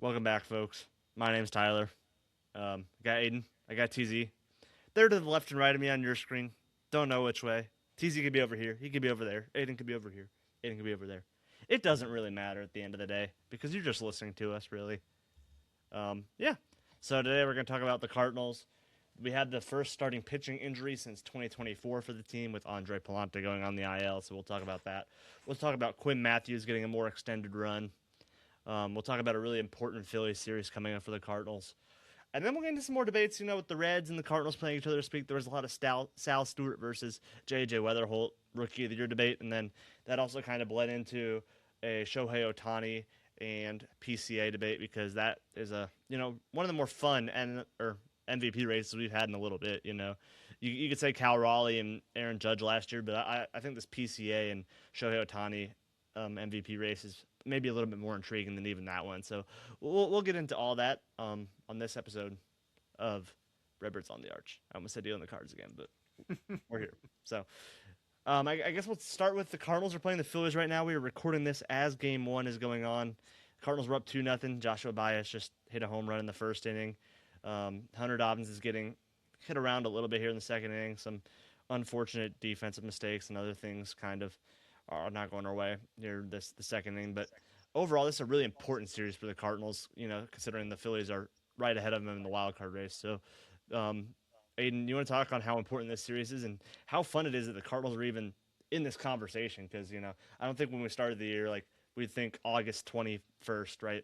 Welcome back, folks. My name's Tyler. I got Aiden. I got TZ. They're to the left and right of me on your screen. Don't know which way. TZ could be over here. He could be over there. Aiden could be over here. Aiden could be over there. It doesn't really matter at the end of the day because you're just listening to us, really. Yeah. So today we're going to talk about the Cardinals. We had the first starting pitching injury since 2024 for the team with Andre Pallante going on the IL, so we'll talk about that. We'll talk about Quinn Matthews getting a more extended run. We'll talk about a really important Phillies series coming up for the Cardinals. And then we'll get into some more debates, with the Reds and the Cardinals playing each other this week. There was a lot of Sal Stewart versus J.J. Wetherholt Rookie of the Year debate. And then that also kind of bled into a Shohei Ohtani and PCA debate because that is one of the more fun or MVP races we've had in a little bit. You could say Cal Raleigh and Aaron Judge last year, but I think this PCA and Shohei Ohtani MVP race is maybe a little bit more intriguing than even that one. So we'll get into all that on this episode of Redbirds on the Arch. I almost said deal in the cards again, but we're here. So I guess we'll start with the Cardinals are playing the Phillies right now. We are recording this as Game 1 is going on. Cardinals were up 2-0. Joshua Baez just hit a home run in the first inning. Hunter Dobbins is getting hit around a little bit here in the second inning. Some unfortunate defensive mistakes and other things kind of are not going our way near the second inning. But overall, this is a really important series for the Cardinals, considering the Phillies are right ahead of them in the wild card race. So, Aiden, you want to talk on how important this series is and how fun it is that the Cardinals are even in this conversation? Because, I don't think when we started the year, we'd think August 21st, right,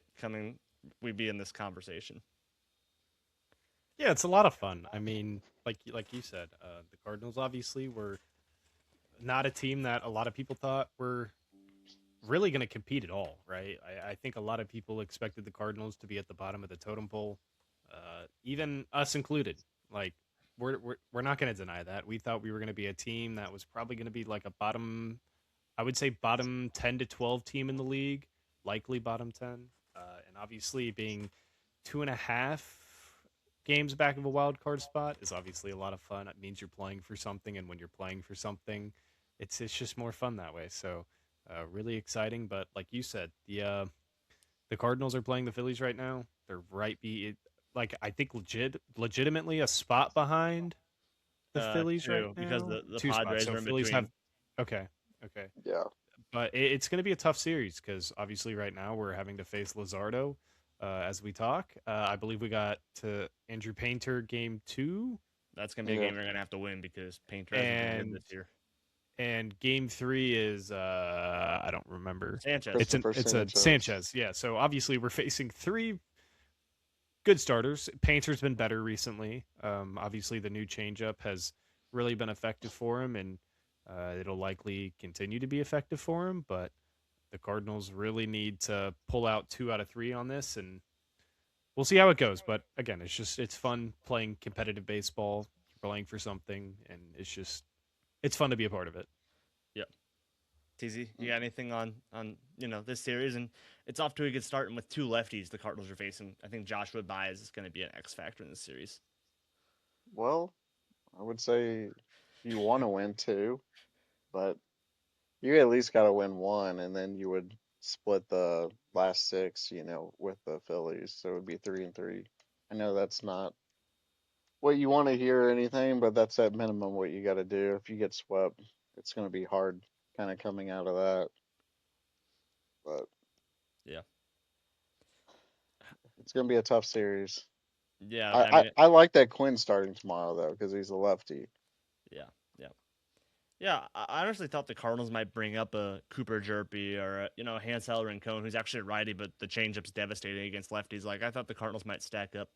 we'd be in this conversation. Yeah, it's a lot of fun. I mean, like you said, the Cardinals obviously were not a team that a lot of people thought were really going to compete at all, right? I think a lot of people expected the Cardinals to be at the bottom of the totem pole, even us included. Like, we're not going to deny that. We thought we were going to be a team that was probably going to be like a bottom, I would say bottom 10 to 12 team in the league, likely bottom 10. And obviously being 2.5 games back of a wild card spot is obviously a lot of fun. It means you're playing for something, and when you're playing for something, it's just more fun that way. So, really exciting. But like you said, the Cardinals are playing the Phillies right now. They're I think legitimately a spot behind the Phillies right Two, because now. the Two spots. Padres So are in Phillies between. have okay, okay. Yeah. But it's going to be a tough series because obviously right now we're having to face Luzardo as we talk. I believe we got to Andrew Painter game 2, That's going to be a Yeah. game we're going to have to win because Painter hasn't been good and this year. game 3 is I don't remember. Sanchez. Christopher It's a Sanchez. Sanchez. Yeah. So obviously we're facing 3 good starters. Painter's been better recently. Obviously the new changeup has really been effective for him, and it'll likely continue to be effective for him. But the Cardinals really need to pull out 2 out of 3 on this, and we'll see how it goes. But again, it's fun playing competitive baseball. You're playing for something, and it's fun to be a part of it. Yep. TZ, you got anything on this series? And it's off to a good start, and with two lefties the Cardinals are facing, I think Joshua Baez is going to be an X factor in this series. Well, I would say you want to win two, but you at least got to win one, and then you would split the last six, with the Phillies. So it would be 3-3. I know that's not what you want to hear or anything, but that's at minimum what you got to do. If you get swept, it's going to be hard kind of coming out of that. But Yeah. it's going to be a tough series. Yeah. I, I I, mean, I like that Quinn starting tomorrow, though, because he's a lefty. yeah. Yeah. Yeah. I honestly thought the Cardinals might bring up a Cooper Jerpy or Hansel Rincon, who's actually a righty, but the changeup's devastating against lefties. I thought the Cardinals might stack up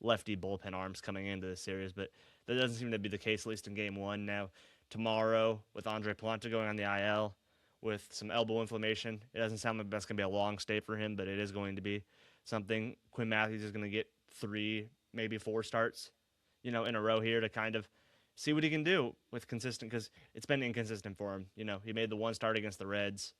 lefty bullpen arms coming into this series, but that doesn't seem to be the case, at least in game 1. Now, tomorrow, with Andre Pallante going on the IL with some elbow inflammation, it doesn't sound like that's going to be a long stay for him, but it is going to be something. Quinn Matthews is going to get 3, maybe 4 starts, in a row here to kind of see what he can do with consistent, because it's been inconsistent for him. He made the one start against the Reds.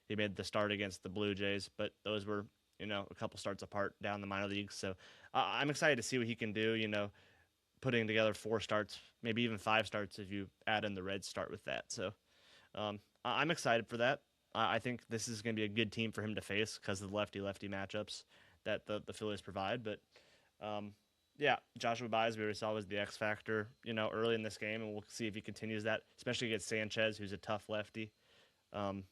He made the start against the Blue Jays, but those were, a couple starts apart down the minor leagues. So I'm excited to see what he can do, putting together 4 starts, maybe even 5 starts if you add in the Reds start with that. So I'm excited for that. I think this is going to be a good team for him to face because of the lefty-lefty matchups. that the Phillies provide. But yeah, Joshua Baez, we already saw, was the X factor, early in this game, and we'll see if he continues that, especially against Sanchez, who's a tough lefty. Um,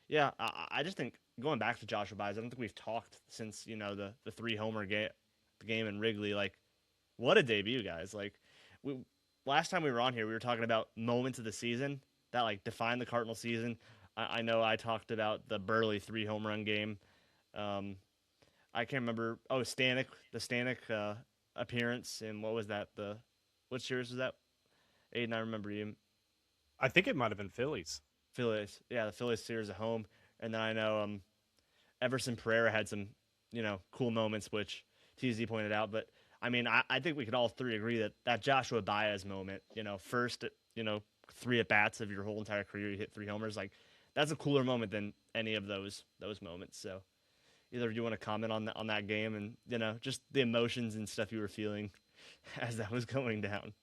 yeah, I just think going back to Joshua Baez, I don't think we've talked since the 3-homer game in Wrigley. Like, what a debut, guys! Like, we last time we were on here, we were talking about moments of the season that like defined the Cardinal season. I know I talked about the Burley 3-home run game. Um, I can't remember. Oh, the Stanek appearance, and what was that? What series was that? Aiden, I remember you. I think it might have been Phillies. Phillies, yeah, the Phillies series at home, and then I know Everson Pereira had some cool moments, which TZ pointed out. But I mean, I think we could all three agree that Joshua Baez moment, first 3 at bats of your whole entire career, you hit 3 homers, like that's a cooler moment than any of those moments. So either of you want to comment on that game and just the emotions and stuff you were feeling as that was going down.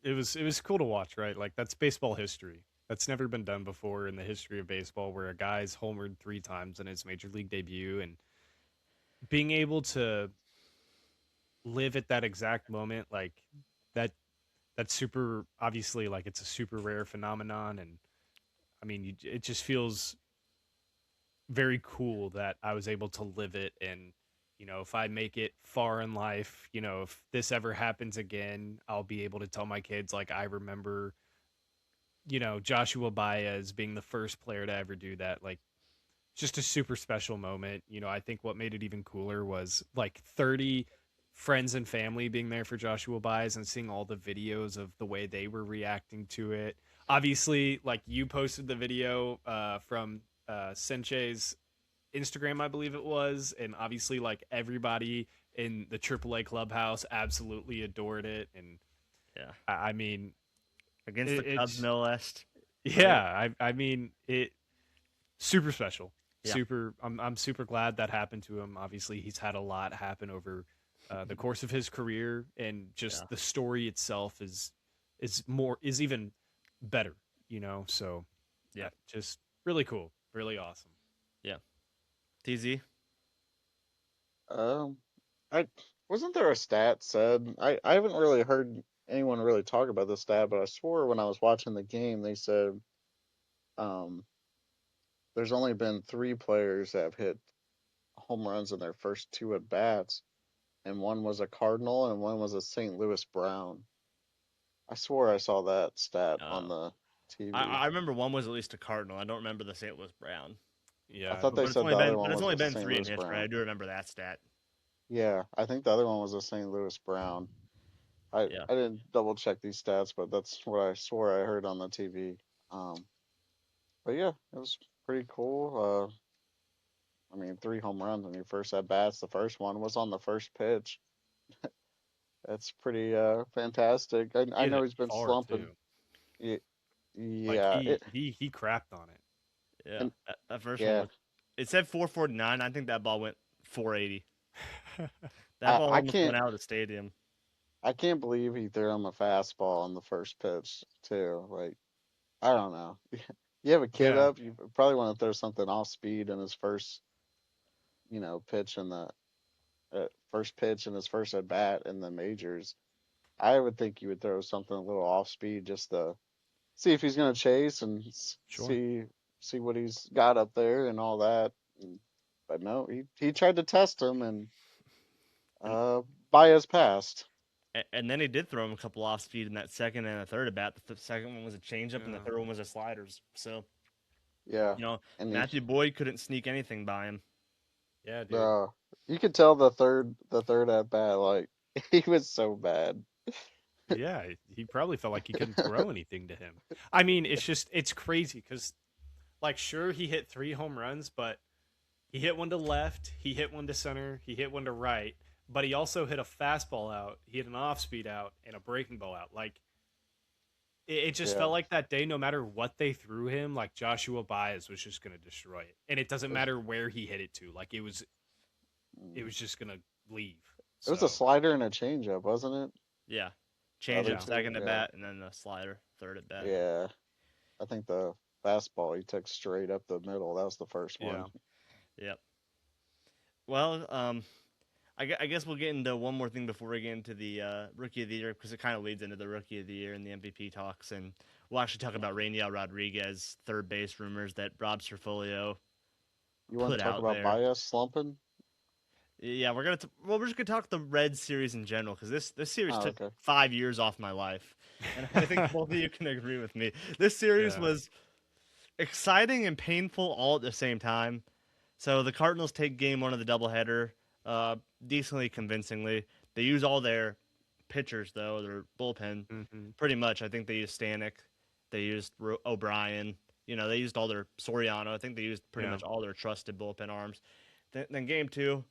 It was cool to watch, right? Like, that's baseball history. That's never been done before in the history of baseball, where a guy's homered 3 times in his major league debut, and being able to live at that exact moment, like that that's super, obviously, like, it's a super rare phenomenon. And I mean, it just feels very cool that I was able to live it. And if I make it far in life, if this ever happens again, I'll be able to tell my kids, like, I remember Joshua Baez being the first player to ever do that. Like, just a super special moment. I think what made it even cooler was like 30 friends and family being there for Joshua Baez and seeing all the videos of the way they were reacting to it. Obviously, like, you posted the video from Senchei's Instagram, I believe it was, and obviously, like, everybody in the AAA clubhouse absolutely adored it. And Yeah, I mean, against the Cubs, no less. Yeah, I mean, it super special. Yeah. I'm super glad that happened to him. Obviously, he's had a lot happen over the course of his career, and just the story itself is even better, So Yeah, just really cool, really awesome. Yeah. TZ. I wasn't there a stat said I haven't really heard anyone really talk about this stat, but I swore when I was watching the game they said um there's only been 3 players that have hit home runs in their first 2 at bats, and one was a Cardinal and one was a St. Louis Brown. I swore I saw that stat on the TV. I remember one was at least a Cardinal. I don't remember the St. Louis Brown. I Yeah, thought they But it's said only the other been one but it's was only a been St. 3 in Louis history. I Brown. do remember that stat. Yeah, I think the other one was a St. Louis Brown. I Yeah. I didn't double check these stats, but that's what I swore I heard on the TV. But yeah, it was pretty cool. I mean, 3 home runs on your first at bats. The first one was on the first pitch. That's pretty fantastic. I he hit know it he's been far slumping. too. Yeah, Like, yeah, he crapped on it. Yeah. and That first one yeah. was. It said 449. I think that ball went 480. That I ball I almost can't went out of the stadium. I can't believe he threw him a fastball on the first pitch too. Like, I don't know. You have a kid Yeah, up, you probably want to throw something off speed in his first, pitch in the first pitch in his first at bat in the majors. I would think you would throw something a little off speed just to see if he's going to chase and sure. see what he's got up there and all that. But no, he tried to test him, and And Baez passed. and then he did throw him a couple off speed in that second and a third at bat. The second one was a changeup, and the Yeah, third one was a sliders. So Yeah, and Matthew Boyd couldn't sneak anything by him. yeah, dude. uh, you could tell the third at bat, like he was so bad. Yeah, he probably felt like he couldn't throw anything to him. I mean, it's crazy because, like, sure, he hit 3 home runs, but he hit one to left, he hit one to center, he hit one to right, but he also hit a fastball out, he hit an off speed out, and a breaking ball out. Like, it just Yeah, felt like that day, no matter what they threw him, like, Joshua Baez was just gonna destroy it, and it doesn't it was, matter where he hit it to. Like, it mm, was just gonna leave. it was a So slider and a changeup, wasn't it? Yeah, The other changeup yeah, two, second at yeah, bat, and then the slider third at bat. yeah. I think the fastball he took straight up the middle. That was the first one. yeah. Yep. Well, I guess we'll get into one more thing before we get into the Rookie of the Year, because it kind of leads into the Rookie of the Year and the MVP talks, and we'll actually talk about Rainiel Rodriguez, third base rumors that Rob Cerfolio You want put to talk out about there. Baez slumping? Yeah, we're just gonna talk the Reds series in general, because this series Oh, took okay. 5 years off my life, and I think both of you can agree with me. This series Yeah. was exciting and painful all at the same time. So the Cardinals take game one of the doubleheader, decently convincingly. They use all their pitchers though, their bullpen, Mm-hmm. pretty much. I think they used Stanek, they used O'Brien. They used all their Soriano. I think they used pretty Yeah. much all their trusted bullpen arms. Then game two,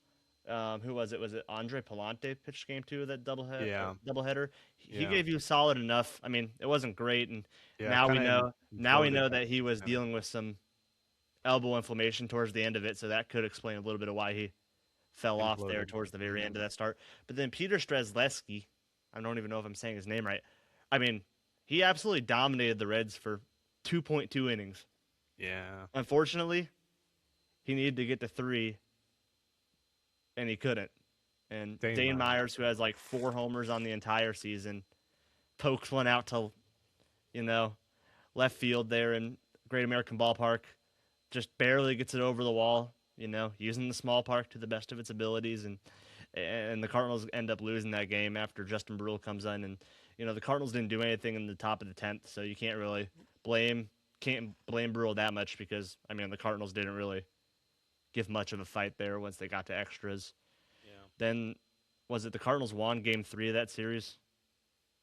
who was it? Was it Andre Pallante pitched game two of that Yeah. doubleheader? He Yeah. gave you solid enough. I mean, it wasn't great, and Yeah. now we Kind know of now we imploded. know that he was Yeah. dealing with some elbow inflammation towards the end of it, so that could explain a little bit of why he fell off there Imploded. towards the very end Mhm. of that start. But then Peter Strzelecki, I don't even know if I'm saying his name right. I mean, he absolutely dominated the Reds for 2.2 innings. Yeah. Unfortunately, he needed to get to 3, and he couldn't. And Dane Myers, who has like 4 homers on the entire season, pokes one out to, you know, left field there in Great American Ballpark. Just barely gets it over the wall, using the small park to the best of its abilities, and the Cardinals end up losing that game after Justin Brule comes in, and the Cardinals didn't do anything in the top of the 10th, so you can't blame Brule that much, because I mean the Cardinals didn't really give much of a fight there once they got to extras. Yeah. Then was it the Cardinals won game 3 of that series?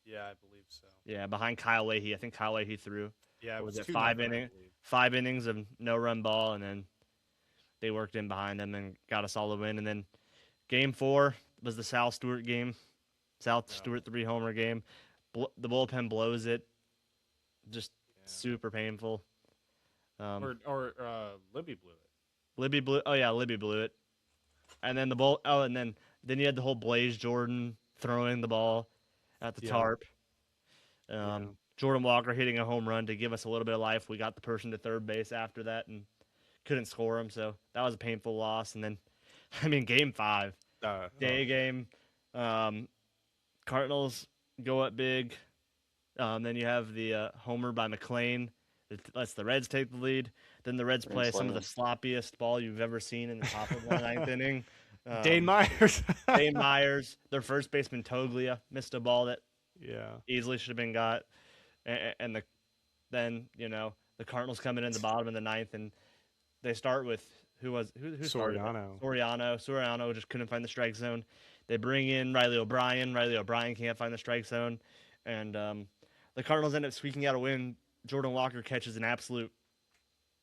Yeah, I believe so. Yeah, behind Kyle Leahy. I think Kyle Leahy threw. Yeah, it was it 2-0, five I inning, believe. 5 innings of no run ball, and then they worked in behind them and got a solid win. And then game 4 was the Sal Stewart game. Stewart 3-homer game. The bullpen blows it. Just super painful. Libby blew it. Libby blew. Oh yeah, Libby blew it. And then then you had the whole Blaze Jordan throwing the ball at the tarp. Jordan Walker hitting a home run to give us a little bit of life. We got the person to third base after that and couldn't score him, so that was a painful loss. And then, I mean, game 5, day game, Cardinals go up big. Then you have the homer by McClain that lets the Reds take the lead. Then the Reds play some of the sloppiest ball you've ever seen in the top of the 9th inning. Dane Myers. Dane Myers, their first baseman Toglia missed a ball that easily should have been got, and then the Cardinals coming in the bottom of the 9th, and they start with who started? Soriano just couldn't find the strike zone. They bring in Riley O'Brien. Riley O'Brien can't find the strike zone, and the Cardinals end up squeaking out a win. Jordan Walker catches an absolute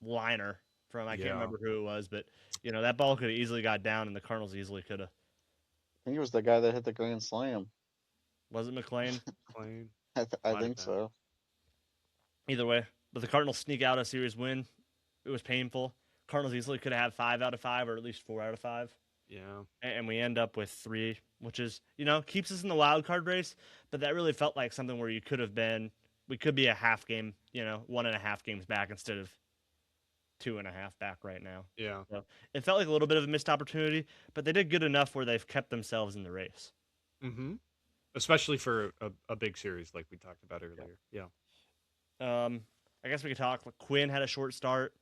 liner from I can't remember who it was, but that ball could have easily got down, and the Cardinals easily could have. I think it was the guy that hit the grand slam. Was it McClain? I think so. Either way, but the Cardinals sneak out a series win. It was painful. Cardinals easily could have had 5 out of 5 or at least 4 out of 5. Yeah. And we end up with 3, which is, keeps us in the wild card race. But that really felt like something where we could be a half game, 1.5 games back instead of 2.5 back right now. Yeah. So it felt like a little bit of a missed opportunity, but they did good enough where they've kept themselves in the race. Mm-hmm. Especially for a big series like we talked about earlier. Yeah. I guess we could talk. Quinn had a short start.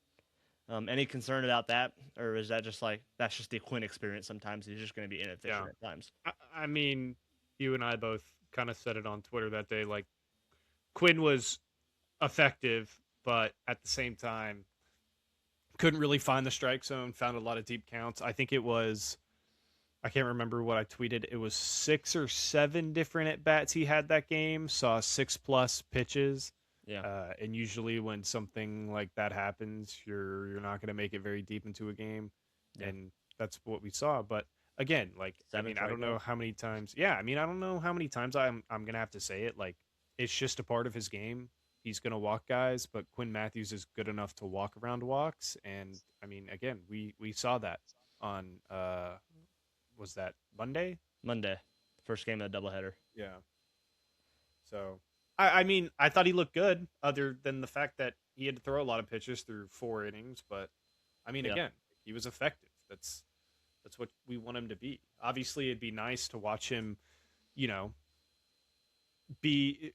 Any concern about that, or is that just that's just the Quinn experience? Sometimes he's just going to be inefficient at times. I mean, you and I both kind of said it on Twitter that day. Like, Quinn was effective, but at the same time, couldn't really find the strike zone. Found a lot of deep counts. I think it was, I can't remember what I tweeted. It was 6 or 7 different at bats he had that game. Saw 6+ pitches. Yeah. And usually when something like that happens, you're not going to make it very deep into a game, and that's what we saw. But again, I don't know how many times. Yeah, I don't know how many times I'm going to have to say it. Like, it's just a part of his game. He's going to walk guys, but Quinn Matthews is good enough to walk around walks. And again, we saw that on was that Monday? Monday, first game of the doubleheader. Yeah. So. I thought he looked good, other than the fact that he had to throw a lot of pitches through 4 innings. But, again, he was effective. That's what we want him to be. Obviously, it'd be nice to watch him, you know, be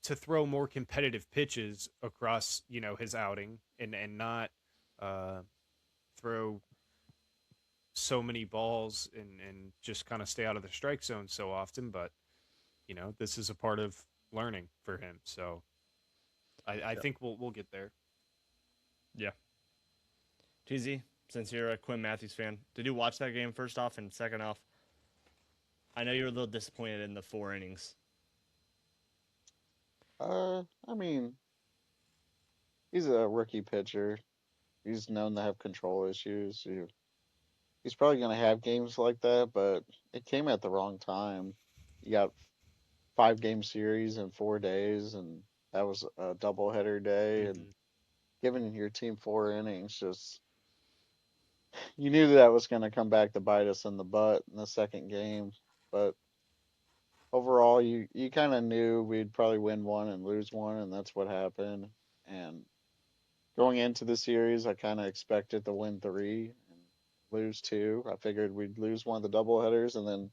to throw more competitive pitches across, his outing and not uh, throw so many balls and just kind of stay out of the strike zone so often. But this is a part of learning for him. So I think we'll get there. Yeah. TZ, since you're a Quinn Matthews fan, did you watch that game first off? And second off, I know you were a little disappointed in the 4 innings. I mean, he's a rookie pitcher. He's known to have control issues. He's probably going to have games like that, but it came at the wrong time. You got 5 game series in 4 days, and that was a doubleheader day, and Mm-hmm. giving your team 4 innings, just you knew that was going to come back to bite us in the butt in the second game. But overall, you kind of knew we'd probably win one and lose one, and that's what happened. And going into the series, I kind of expected to win 3 and lose 2. I figured we'd lose one of the doubleheaders and then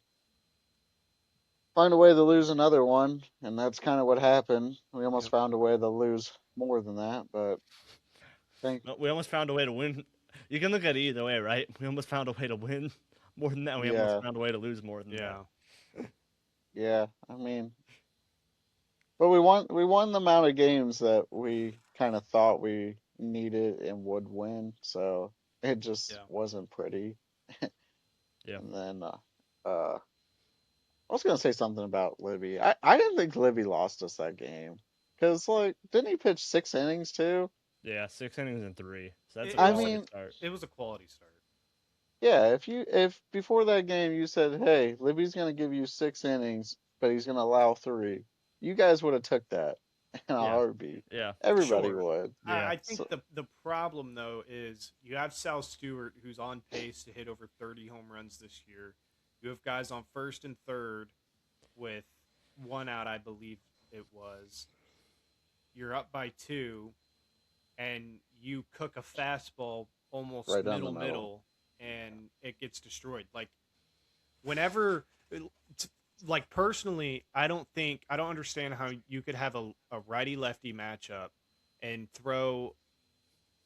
find a way to lose another one, and that's kind of what happened. We almost Yep. found a way to lose more than that, but thank We almost found a way to win. You can look at it either way, right? We almost found a way to win more than that. We almost yeah, found a way to lose more than Yeah. yeah. I mean, but we won the amount of games that we kind of thought we needed and would win, so it just Yeah. wasn't pretty. Yeah. And then I was gonna say something about Libby. I didn't think Libby lost us that game because like didn't he pitch 6 innings too? Yeah, 6 innings and 3. So that's a It I was quality mean, start. it was a quality start. yeah. If before that game you said, hey, Libby's gonna give you 6 innings, but he's gonna allow 3, you guys would have took that in a Yeah. heartbeat. Yeah. Everybody Sure. would. Yeah. I think So the problem though is you have Sal Stewart who's on pace to hit over 30 home runs this year. You have guys on first and third with 1 out, I believe it was. You're up by 2, and you cook a fastball almost right down the middle. middle, and it gets destroyed. Like whenever, like personally, I don't understand how you could have a righty lefty matchup and throw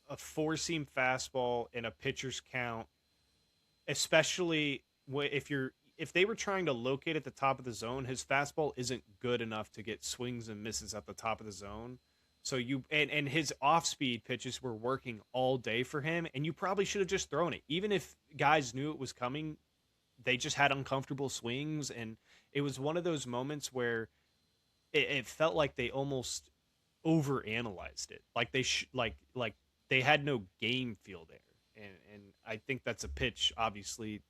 a 4 seam fastball in a pitcher's count, especially if they were trying to locate at the top of the zone. His fastball isn't good enough to get swings and misses at the top of the zone. So and his off speed pitches were working all day for him, and you probably should have just thrown it. Even if guys knew it was coming, they just had uncomfortable swings, and it was one of those moments where it felt like they almost overanalyzed it. Like like they had no game feel there. And I think that's a pitch obviously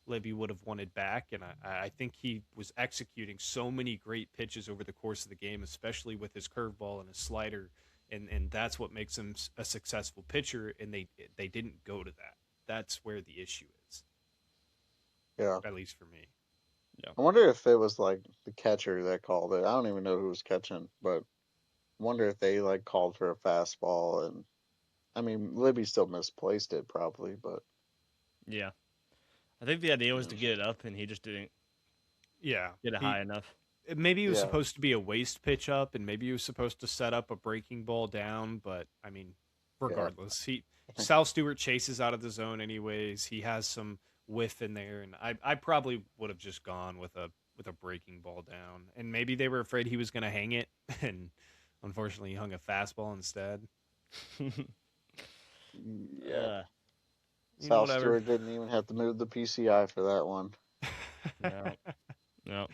Libby would have wanted back, and I think he was executing so many great pitches over the course of the game, especially with his curveball and his slider, and that's what makes him a successful pitcher. And they didn't go to that. That's where the issue is, Yeah. at least for me. I wonder if it was like the catcher that called it. I don't even know who was catching, but I wonder if they like called for a fastball. And I mean, Libby still misplaced it probably, but Yeah. I think the idea was to mm, get it up, and he just didn't Yeah, get it high enough. maybe it was yeah, supposed to be a waist pitch up, and maybe he was supposed to set up a breaking ball down. But I mean, yeah, regardless, Sal Stewart chases out of the zone anyways. He has some whiff in there, and I probably would have just gone with a breaking ball down. And maybe they were afraid he was going to hang it, and unfortunately, he hung a fastball instead. yeah. uh, Sal Whatever. Stewart didn't even have to move the PCI for that one. no. No.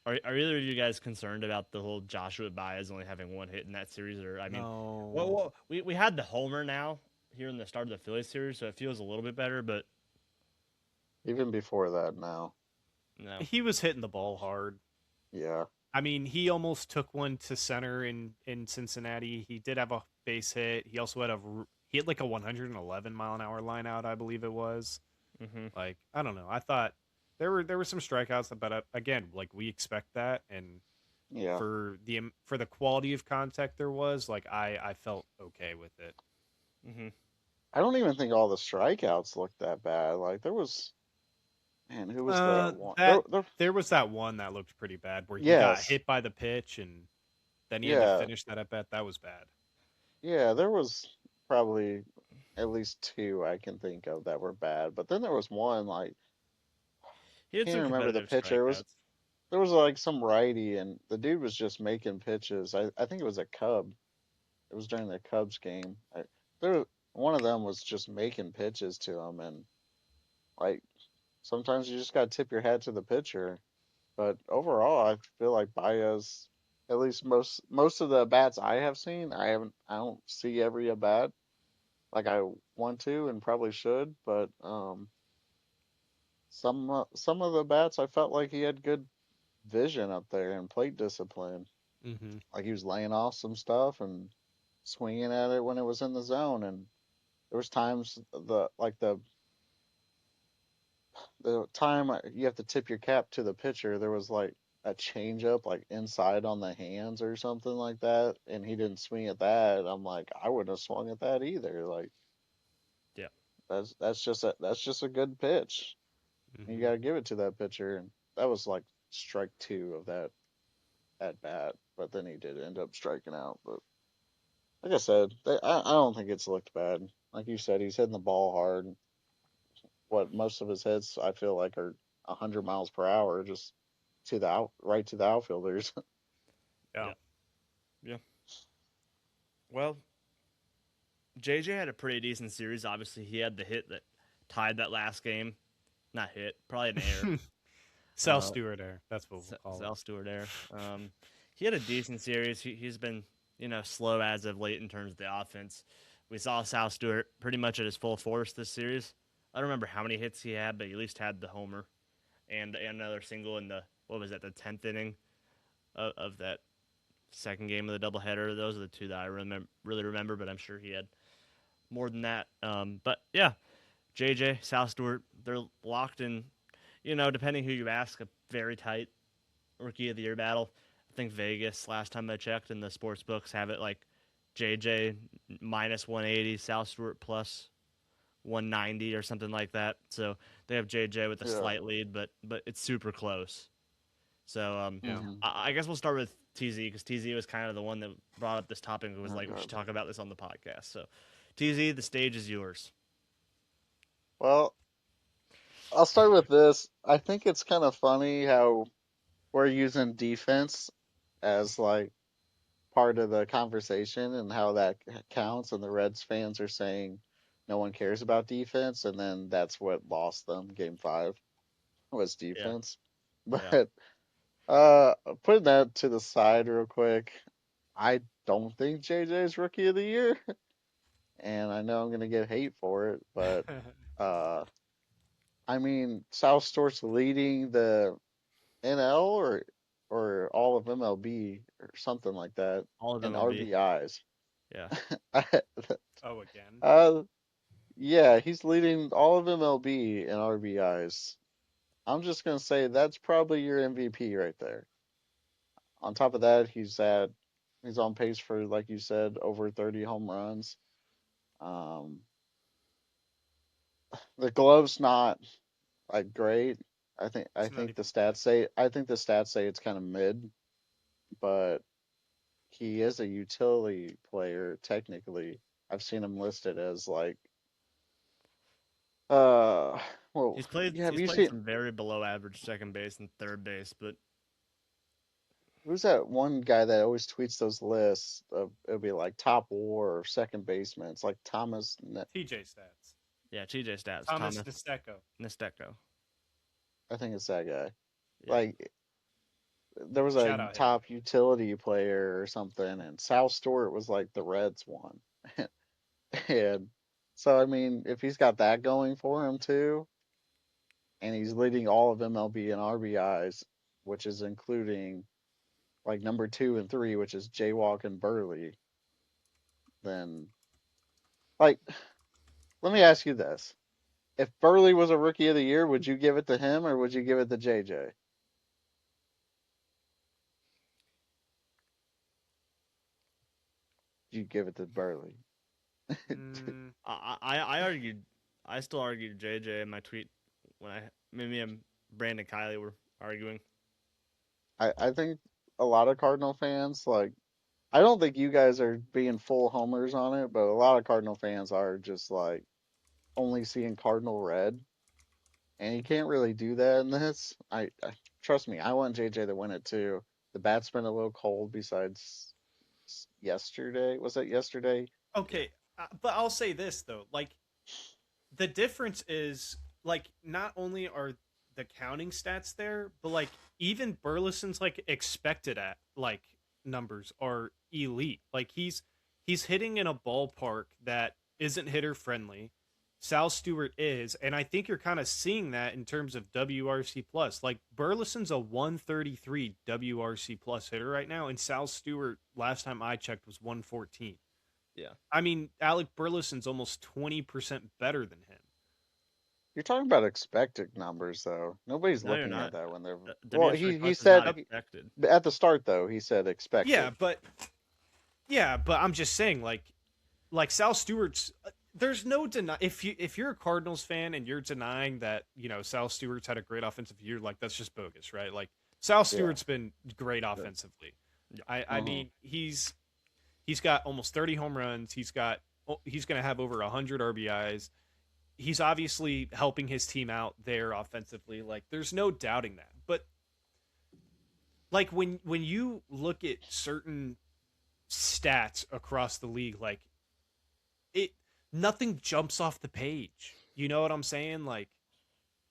Are either of you guys concerned about the whole Joshua Baez only having 1 hit in that series? Or I mean, No. we had the homer now here in the start of the Phillies series, so it feels a little bit better. But Even before that, now. no, He was hitting the ball hard. Yeah, I mean, he almost took one to center in Cincinnati. He did have a base hit. He also had like a 111 mile an hour line out, I believe it was. hmm Like, I don't know. I thought there were some strikeouts, but again, like we expect that, and yeah. for the quality of contact there was, like I felt okay with it. hmm I don't even think all the strikeouts looked that bad. Like there was Man, who was the one? There was that one that looked pretty bad where he got Yes, hit by the pitch and then he had to yeah, finish that at bat. That was bad. yeah. There was probably at least two I can think of that were bad, but then there was one like He had can't some remember the competitive pitcher. strikeouts. There was like some righty, and the dude was just making pitches. I think it was a Cub. It was during the Cubs game. There, one of them was just making pitches to him, and like sometimes you just gotta tip your hat to the pitcher. But overall, I feel like Baez, at least most of the bats I have seen, I don't see every at bat like I want to and probably should. But some of the bats I felt like he had good vision up there and plate discipline. Hmm. Like he was laying off some stuff and swinging at it when it was in the zone. And there was times the time you have to tip your cap to the pitcher, there was like a changeup like inside on the hands or something like that, and he didn't swing at that. I'm like, I wouldn't have swung at that either. Like Yeah. that's just a good pitch. You Hmm. got to give it to that pitcher, and that was like strike two of that at bat. But then he did end up striking out. But like I said, I don't think it's looked bad. Like you said, he's hitting the ball hard. What most of his hits I feel like are 100 miles per hour, just to the right to the outfielders. Yeah. Yeah. Yeah. Well, JJ had a pretty decent series. Obviously, he had the hit that tied that last game. Not hit, probably an error. Sal Stewart air. That's what we'll call Sal it. Stewart error. He had a decent series. He's been slow as of late in terms of the offense. We saw Sal Stewart pretty much at his full force this series. I don't remember how many hits he had, but he at least had the homer and another single in the what was that, the 10th inning of that second game of the doubleheader. Those are the two that I really remember, but I'm sure he had more than that. But yeah, JJ, Sal Stewart, they're locked in. Depending who you ask, a very tight rookie of the year battle. I think Vegas, last time I checked, in the sports books have it like JJ minus 180, Sal Stewart plus 190 or something like that. So they have JJ with a Yeah. slight lead, but it's super close. So Yeah. Hmm. I guess we'll start with TZ because TZ was kind of the one that brought up this topic and was Oh like, we should God. talk about this on the podcast. So TZ, the stage is yours. Well, I'll start with this. I think it's kind of funny how we're using defense as like part of the conversation and how that counts, and the Reds fans are saying no one cares about defense, and then that's what lost them game 5 was Yeah, defense. yeah. But putting that to the side real quick, I don't think JJ's rookie of the year, and I know I'm gonna get hate for it, but uh, I mean South Stewart's leading the NL or all of MLB or something like that All of in MLB. RBIs. Yeah. Oh, again. uh, yeah, he's leading all of MLB in RBIs. I'm just gonna say that's probably your MVP right there. On top of that, he's on pace for, like you said, over 30 home runs. Um, the glove's not like great. It's not even close. I think the stats say it's kind of mid, but he is a utility player technically. I've seen him listed as like uh well He's played yeah, have he's you played seen some very below average second base and third base, but who's that one guy that always tweets those lists of it'll be like top WAR or second baseman? It's like TJ stats. yeah, TJ stats, Thomas Thomas Nesteco. Nesteco. I think it's that guy. Yeah. Like there was a Shout out him. top utility player or something, and Sal Stewart was like the Reds one. And so I mean, if he's got that going for him too, and he's leading all of MLB in RBIs, which is including like number 2 and 3, which is Jaywalk and Burley, then like let me ask you this. If Burley was a rookie of the year, would you give it to him or would you give it to JJ? You give it to Burley. Mm, I argued I still argued JJ in my tweet when I me and Brandon Kiley were arguing. I think a lot of Cardinal fans, like, I don't think you guys are being full homers on it, but a lot of Cardinal fans are just like only seeing Cardinal red, and you can't really do that in this. I trust me, I want JJ to win it too. The bat's been a little cold besides yesterday. Was it yesterday? Okay, but I'll say this though, like the difference is like not only are the counting stats there, but like even Burleson's like expected at like numbers are elite. Like he's hitting in a ballpark that isn't hitter friendly. Sal Stewart is, and I think you're kind of seeing that in terms of WRC plus. Like Burleson's a 133 WRC plus hitter right now, and Sal Stewart last time I checked was 114. Yeah. I mean, Alec Burleson's almost 20% better than him. You're talking about expected numbers, though. Nobody's No, you're looking not. at that when they're. Well, WSC he plus is said not expected. at the start though. He said expected. Yeah, but I'm just saying, like Sal Stewart's. There's no deny if you're a Cardinals fan and you're denying that Sal Stewart's had a great offensive year, like that's just bogus, right? Like Sal Stewart's been great offensively. I mean he's got almost 30 home runs. He's going to have over 100 RBIs. He's obviously helping his team out there offensively. Like there's no doubting that. But like when you look at certain stats across the league, like nothing jumps off the page. You know what I'm saying? Like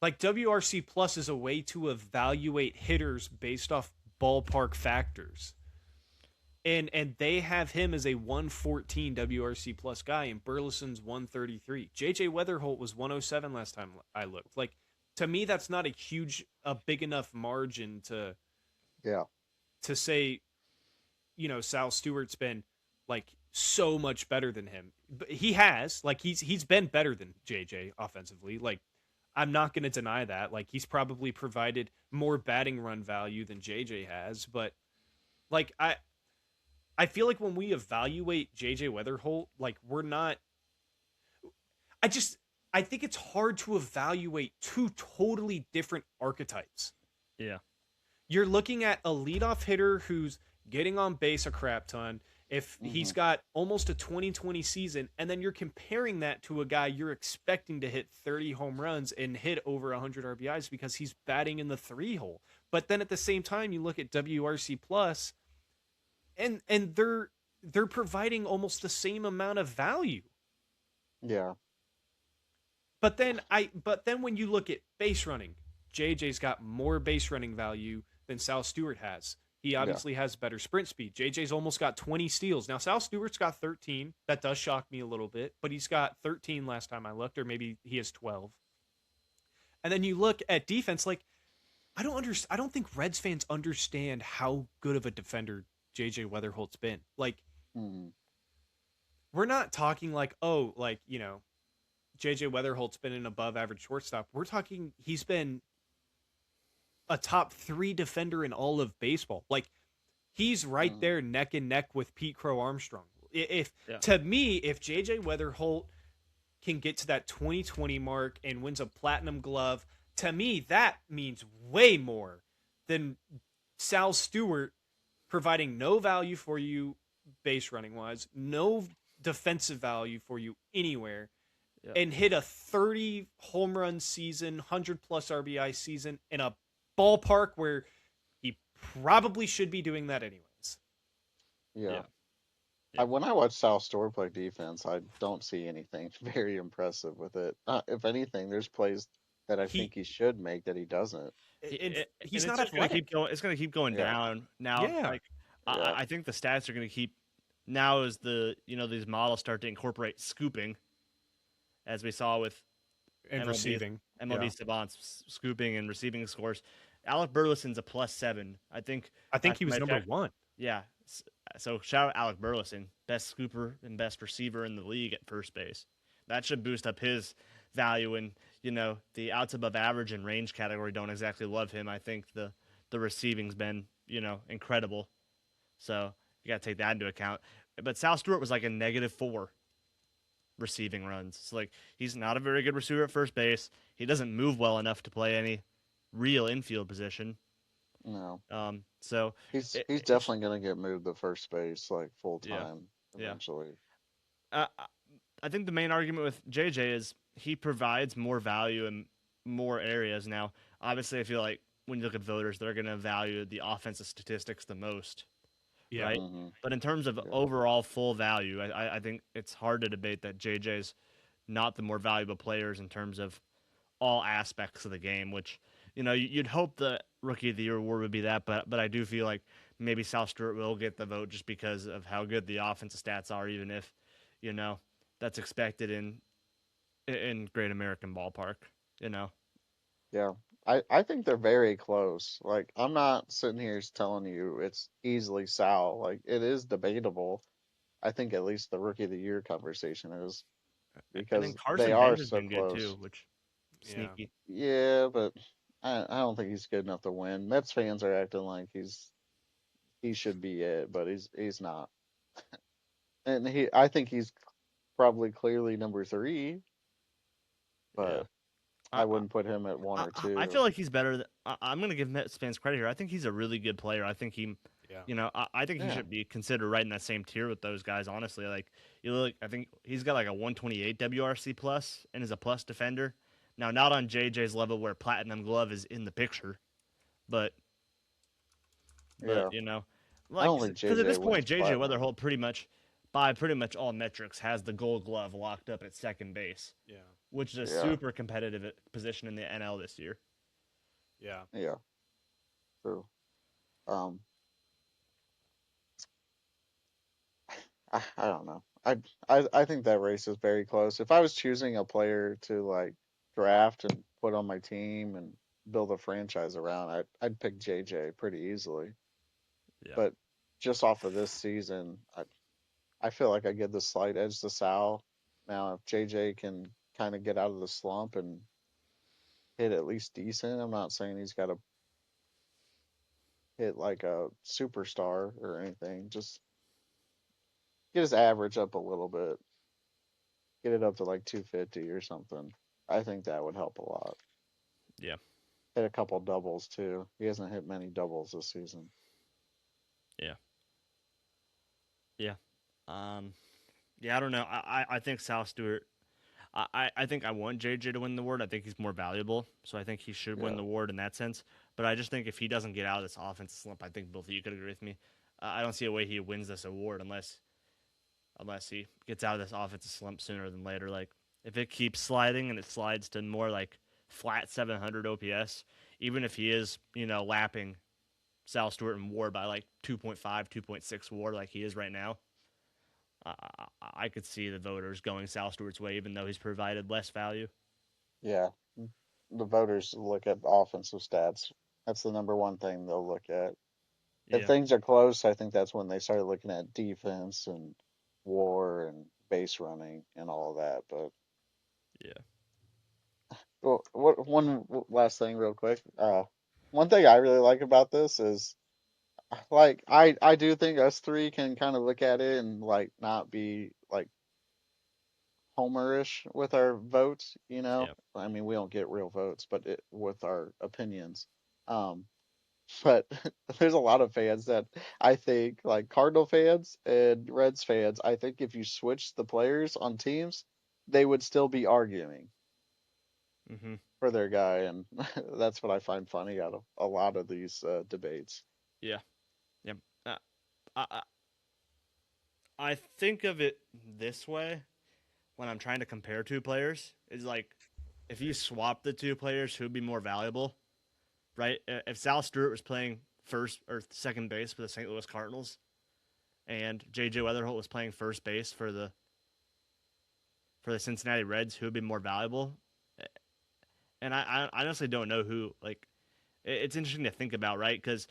WRC plus is a way to evaluate hitters based off ballpark factors. And they have him as a 114 WRC plus guy, and Burleson's 133. JJ Wetherholt was 107 last time I looked. Like to me, that's not a big enough margin to say, Sal Stewart's been like so much better than him. But he has, like he's been better than JJ offensively. Like I'm not going to deny that. Like he's probably provided more batting run value than JJ has, but like I feel like when we evaluate JJ Wetherholt, like we're not. I think it's hard to evaluate two totally different archetypes. Yeah. You're looking at a leadoff hitter who's getting on base a crap ton. If he's got almost a 2020 season, and then you're comparing that to a guy you're expecting to hit 30 home runs and hit over 100 RBIs because he's batting in the 3-hole. But then at the same time, you look at WRC plus, and they're providing almost the same amount of value. Yeah. But then when you look at base running, JJ's got more base running value than Sal Stewart has. He obviously has better sprint speed. JJ's almost got 20 steals. Now, Sal Stewart's got 13. That does shock me a little bit, but he's got 13 last time I looked, or maybe he has 12. And then you look at defense, like, I don't think Reds fans understand how good of a defender JJ Wetherholt's been. Like, we're not talking like, JJ Wetherholt's been an above average shortstop. We're talking he's been a top 3 defender in all of baseball. Like he's right there neck and neck with Pete Crow Armstrong. To me, if JJ Wetherholt can get to that 2020 mark and wins a platinum glove, to me that means way more than Sal Stewart providing no value for you base running wise, no defensive value for you anywhere. And hit a 30 home run season, 100 plus RBI season in a ballpark where he probably should be doing that anyways. Yeah. When I watch Sal Stewart play defense, I don't see anything very impressive with it. If anything, there's plays that I think he should make that he doesn't. He's not athletic. It's going to keep going down now. Yeah. I think the stats are going to keep now as these models start to incorporate scooping, as we saw with and receiving MLB Savant's scooping and receiving scores. Alec Burleson's a +7. I think he was number 1. Yeah. So shout out Alec Burleson, best scooper and best receiver in the league at first base. That should boost up his value. And the outs above average and range category don't exactly love him. I think the receiving's been incredible. So you got to take that into account. But Sal Stewart was like a -4. receiving runs. So like he's not a very good receiver at first base. He doesn't move well enough to play any real infield position. No, So he's it's definitely gonna get moved to first base like full yeah, time yeah. eventually. I think the main argument with JJ is he provides more value in more areas. Now, obviously, I feel like when you look at voters, they're going to value the offensive statistics the most, Yeah. right? Hmm. But in terms of Yeah, overall full value, I think it's hard to debate that JJ's not the more valuable players in terms of all aspects of the game, which, you'd hope the rookie of the year award would be that, but I do feel like maybe South Stewart will get the vote just because of how good the offensive stats are, even if, you know, that's expected in Great American Ballpark, you know. yeah. I think they're very close. Like I'm not sitting here telling you it's easily Sal. Like it is debatable. I think at least the rookie of the year conversation is And then because they Carson are Bench has so been good too, close. which Yeah. sneaky. Yeah, but I don't think he's good enough to win. Mets fans are acting like he should be it, but he's not. And I think he's probably clearly number three, Yeah. but I, I wouldn't put him at one or I feel two. like he's better. I'm going to give Mets fans credit here. I think he's a really good player. I think he, Yeah. I think he Yeah, should be considered right in that same tier with those guys. Honestly, like you look, I think he's got like a 128 WRC plus and is a plus defender. Now, not on JJ's level where Platinum Glove is in the picture, but yeah. I like don't think because at JJ this point, wins JJ platinum. Wetherholt by pretty much all metrics has the Gold Glove locked up at second base, Yeah. which is a Yeah, super competitive position in the NL this year. Yeah. yeah, true. Um, I don't know. I think that race is very close. If I was choosing a player to like draft and put on my team and build a franchise around, I'd pick JJ pretty easily. Yeah. But just off of this season, I feel like I give the slight edge to Sal. Now, if JJ can kind of get out of the slump and hit at least decent, I'm not saying he's got to hit like a superstar or anything. Just get his average up a little bit, get it up to like 250 or something. I think that would help a lot. Yeah. Hit a couple doubles too. He hasn't hit many doubles this season. Yeah. Yeah. Um, yeah, I don't know. I think Sal Stewart. I think I want JJ to win the award. I think he's more valuable, so I think he should win Yeah, the award in that sense. But I just think if he doesn't get out of this offensive slump, I think both of you could agree with me. I don't see a way he wins this award unless he gets out of this offensive slump sooner than later. Like if it keeps sliding and it slides to more like flat 700 OPS, even if he is lapping Sal Stewart in WAR by like 2.5, 2.6 WAR like he is right now, I could see the voters going Sal Stewart's way, even though he's provided less value. yeah. The voters look at offensive stats. That's the number one thing they'll look at. If Yeah, things are close, I think that's when they start looking at defense and war and base running and all of that. But yeah, well, one last thing, real quick. One thing I really like about this is like I do think us three can kind of look at it and like not be like homerish with our votes. yeah. I mean, we don't get real votes, but with our opinions. Um, but there's a lot of fans that I think, like Cardinal fans and Reds fans, I think if you switch the players on teams, they would still be arguing Mm-hmm. for their guy, and that's what I find funny out of a lot of these debates. Yeah, yeah. Uh, I I think of it this way when I'm trying to compare two players. Is like if you swap the two players, who'd be more valuable, right? If Sal Stewart was playing first or second base for the St. Louis Cardinals, and JJ Weatherholt was playing first base for the Cincinnati Reds, who would be more valuable? And I honestly don't know who. Like, it's interesting to think about, right? Because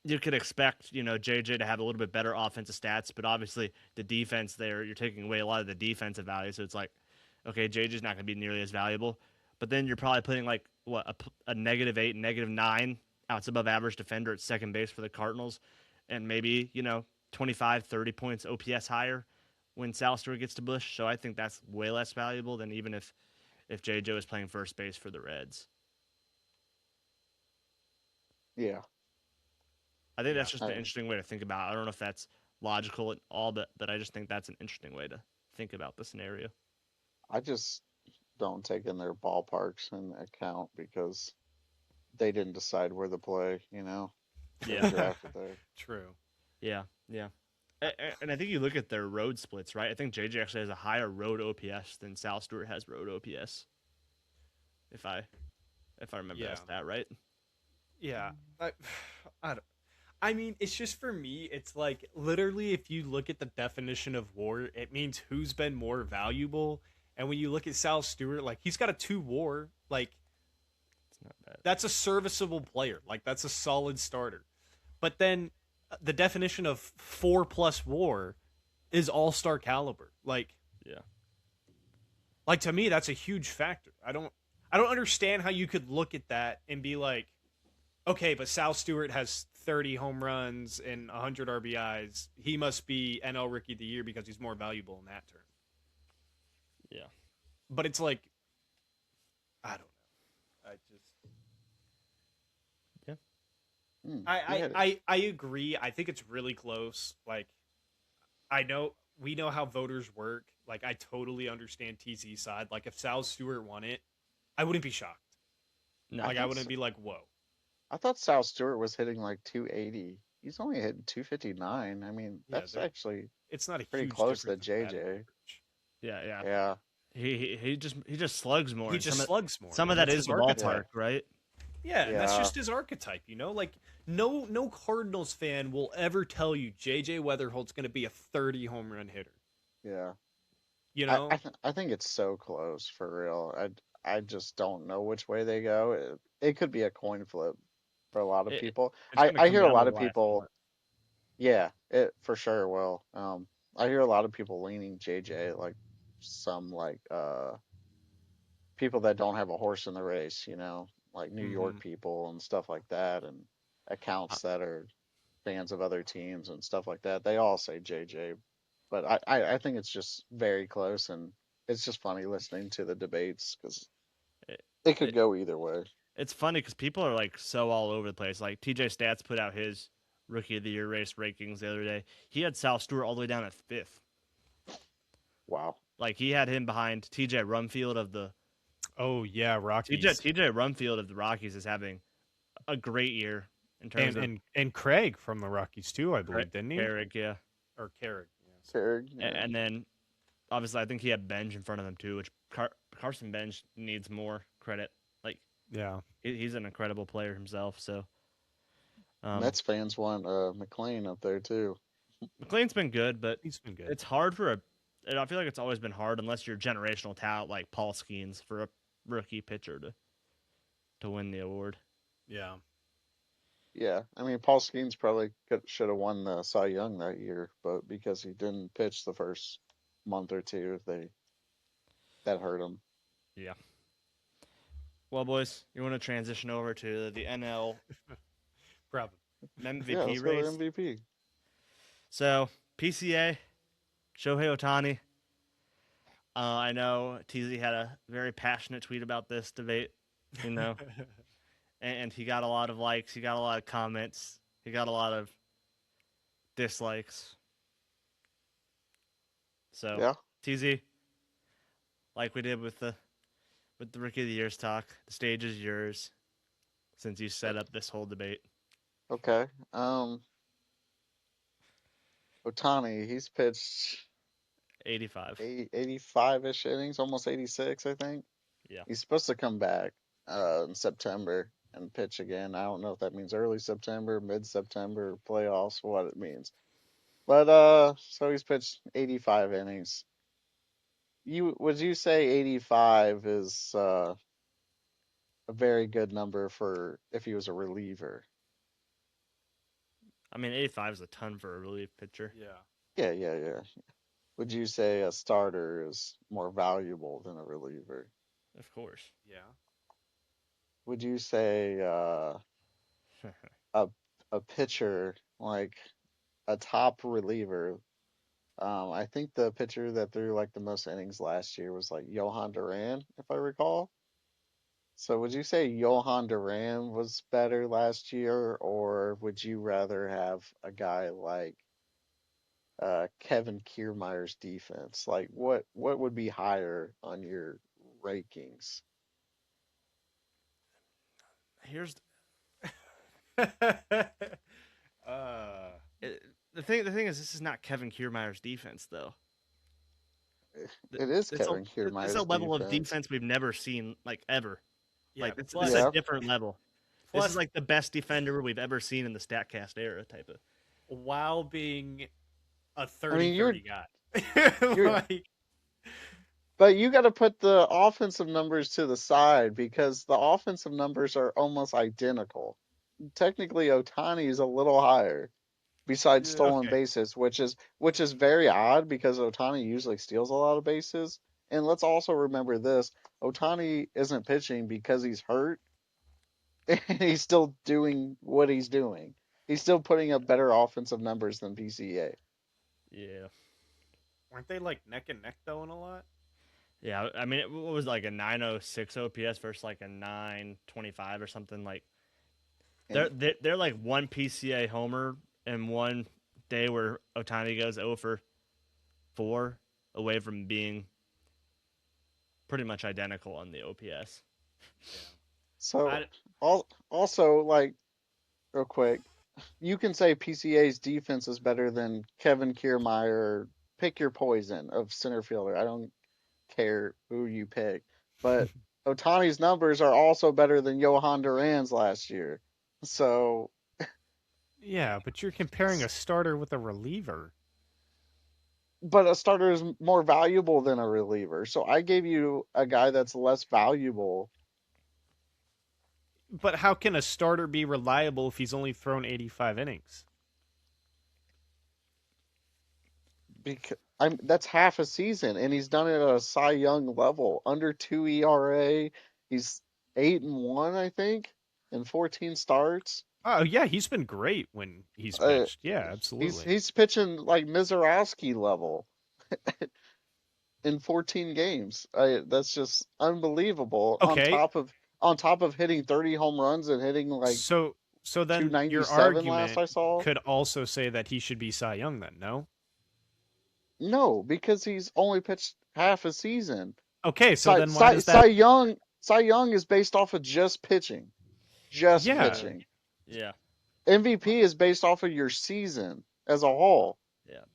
you could expect, JJ to have a little bit better offensive stats, but obviously the defense there, you're taking away a lot of the defensive value. So it's like, okay, JJ's not going to be nearly as valuable. But then you're probably putting like what a -8, -9 outs above average defender at second base for the Cardinals, and maybe 25, 30 points OPS higher. when Sal Stewart gets to Bush. So I think that's way less valuable than even if JJ was playing first base for the Reds. Yeah. I think Yeah. that's just an interesting way to think about it. I don't know if that's logical at all, but I just think that's an interesting way to think about the scenario. I just don't take in their ballparks in account because they didn't decide where to play, you know? They were Yeah. drafted there. True. Yeah, yeah. And I think you look at their road splits, right? I think JJ actually has a higher road OPS than Sal Stewart has road OPS. If I remember Yeah. that stat right. Yeah. I don't. I mean, it's just for me, it's like literally if you look at the definition of WAR, it means who's been more valuable. And when you look at Sal Stewart, like he's got a 2 WAR, like It's not bad. that's a serviceable player. Like that's a solid starter. But then the definition of 4+ WAR is all-star caliber. Like Yeah. to me that's a huge factor. I don't understand how you could look at that and be like, okay, but Sal Stewart has 30 home runs and 100 RBIs. He must be NL Rookie of the Year because he's more valuable in that term. Yeah. But it's like, I don't know. I agree. I think it's really close. Like, we know how voters work. Like, I totally understand TZ's side. Like, if Sal Stewart won it, I wouldn't be shocked. No. Like, I wouldn't be like, whoa. I thought Sal Stewart was hitting like 280. He's only hitting 259. I mean, Yeah, that's actually it's not a pretty huge close to difference in batting JJ. average. Yeah. Yeah. He just slugs more. He and just slugs more. Some of and that that's is his the archetype. ballpark, right? Yeah, and that's Yeah. just his archetype, you know? Like, no Cardinals fan will ever tell you JJ Weatherholt's going to be a 30 home run hitter. Yeah. You know? I think it's so close for real. I just don't know which way they go. It could be a coin flip for a lot of It- people. It's gonna I come hear a down to lot the of last people. month. Yeah, it for sure will. I hear a lot of people leaning JJ, like some people that don't have a horse in the race, you know, like New York Mhm. people and stuff like that, and I- accounts that are fans of other teams and stuff like that. They all say JJ, but I think it's just very close, and it's just funny listening to the debates because it- it could it- go either way. it's funny because people are like so all over the place. Like TJ Stats put out his Rookie of the Year race rankings the other day. He had Sal Stewart all the way down at 5th. Wow. Like he had him behind TJ Rumfield of the Oh, yeah, Rockies. TJ Rumfield of the Rockies is having a great year in terms And Craig from the Rockies, too, I of believe, didn't he? Carrick, yeah. Or Carrick. Yes. Carrick, A- yeah. And then obviously I think he had Benj in front of him too, which Carson Benj needs more credit. Like Yeah. he's an incredible player himself. So Mets fans want McLean up there too. McLean's been good, but He's been good. it's hard for I feel like it's always been hard unless you're generational talent like Paul Skeens for a rookie pitcher to win the award. Yeah. Yeah, I mean Paul Skeens probably should have won the Cy Young that year, but because he didn't pitch the first month or two, that hurt him. Yeah. Well, boys, you want to transition over to the NL Probably. MVP Yeah, let's go race? to MVP. So PCA, Shohei Ohtani. I know TZ had a very passionate tweet about this debate, you know, and he got a lot of likes, he got a lot of comments, he got a lot of dislikes. So Yeah. TZ, like we did with the Rookie of the Year's talk, the stage is yours since you set up this whole debate. Okay. Ohtani, he's pitched 85. 85-ish innings, almost 86, I think. Yeah. He's supposed to come back in September and pitch again. I don't know if that means early September, mid-September, playoffs, what it means. But so he's pitched 85 innings. Would you say 85 is a very good number for if he was a reliever? I mean, 85 is a ton for a relief pitcher. Yeah. Yeah. Would you say a starter is more valuable than a reliever? Of course. Yeah. Would you say a pitcher like a top reliever I think the pitcher that threw like the most innings last year was like Johan Duran, if I recall. So would you say Johan Duran was better last year, or would you rather have a guy like Kevin Kiermaier's defense? Like what would be higher on your rankings? Here's uh, it, the thing is, this is not Kevin Kiermaier's defense though. It is It's a Kevin it's a Kiermaier's level of defense. defense we've never seen like ever. yeah. Like this is Plus, a Yeah, different level. This is plus, like the best defender we've ever seen in the Statcast era type of. while being a I mean 30-30 guy, you're like, but you got to put the offensive numbers to the side because the offensive numbers are almost identical. Technically, Otani is a little higher besides yeah, stolen okay, bases, which is very odd because Otani usually steals a lot of bases. And let's also remember this: Otani isn't pitching because he's hurt, and he's still doing what he's doing. He's still putting up better offensive numbers than PCA. Yeah. weren't they like neck and neck though in a lot? Yeah, I mean, it was like a 906 OPS versus like a 925 or something. Like And they're like one PCA homer and one day where Otani goes 0 for 4 away from being pretty much identical on the OPS. Yeah, so, also, like, real quick, you can say PCA's defense is better than Kevin Kiermaier. Pick your poison of center fielder. I don't care who you pick, but Otani's numbers are also better than Johan Duran's last year. So, yeah, but you're comparing a starter with a reliever. but a starter is more valuable than a reliever. So I gave you a guy that's less valuable But how can a starter be reliable if he's only thrown 85 innings? because that's half a season, and he's done it at a Cy Young level, under 2 ERA. He's 8-1, I think, in 14 starts. Oh yeah, he's been great when he's Uh, pitched. Yeah, he's absolutely. he's pitching like Mizorowski level in 14 games. That's just unbelievable. Okay, On top of hitting 30 home runs and hitting like so so then your 297 last argument I saw. could also say that he should be Cy Young then, no? No, because he's only pitched half a season. Okay, so Cy then why Cy does Cy that? Young Cy Young is based off of just pitching, just Yeah, Yeah, pitching. yeah, MVP is based off of your season as a whole. yeah.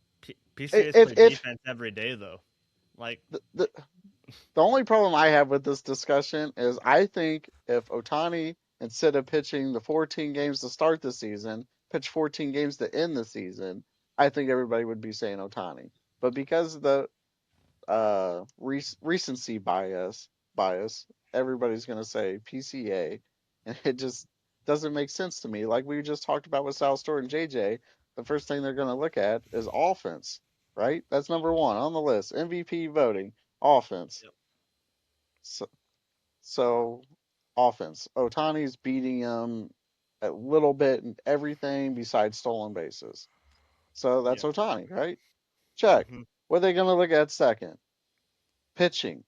PCA's If play if defense every day though. Like the only problem I have with this discussion is I think if Otani, instead of pitching the 14 games to start the season, pitch 14 games to end the season, I think everybody would be saying Otani. But because of the recency bias, everybody's going to say PCA, and it just doesn't make sense to me. Like we just talked about with Sal Stewart and JJ, the first thing they're going to look at is offense, right? That's number one on the list. MVP voting, offense. Yep. So, so offense. Otani's beating him a little bit in everything besides stolen bases. So that's Yeah. Otani, right? Check. Hmm. What are they going to look at second? Pitching.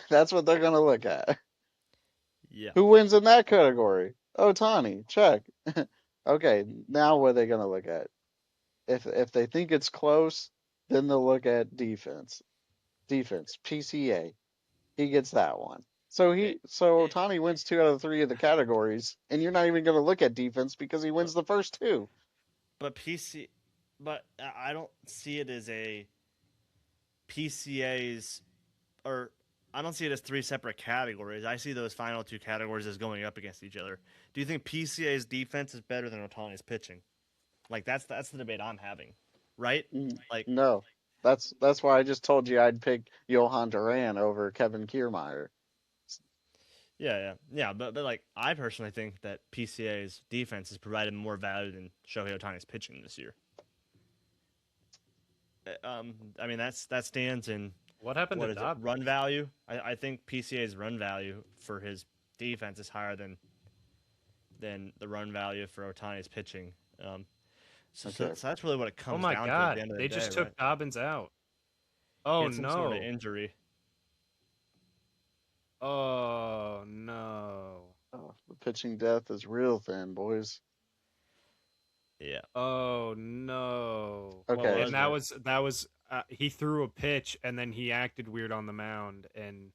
That's what they're going to look at. Yeah. Who wins in that category? Otani. Check. Okay, now what are they going to look at? If they think it's close, then they'll look at defense. Defense. PCA. He gets that one. It, So it, Otani wins 2 out of 3 of the categories, and you're not even going to look at defense because he but wins the first two. but PC, but I don't see it as a PCA's or I don't see it as 3 separate categories. I see those final 2 categories as going up against each other. Do you think PCA's defense is better than Otani's pitching? Like that's the debate I'm having, right? Like No, that's why I just told you I'd pick Johan Duran over Kevin Kiermaier. yeah. But like I personally think that PCA's defense has provided more value than Shohei Otani's pitching this year. I mean that stands in what happened what to is it Dobbins? run value. I think PCA's run value for his defense is higher than the run value for Otani's pitching. Okay. So that's really what it Oh comes my down to at God! the end of the They day, just right? took Dobbins out. He Oh had some sort of no! injury. Oh no! Oh, the pitching death is real thin, boys. Yeah. Oh no! What Okay. And was it? that was he threw a pitch and then he acted weird on the mound and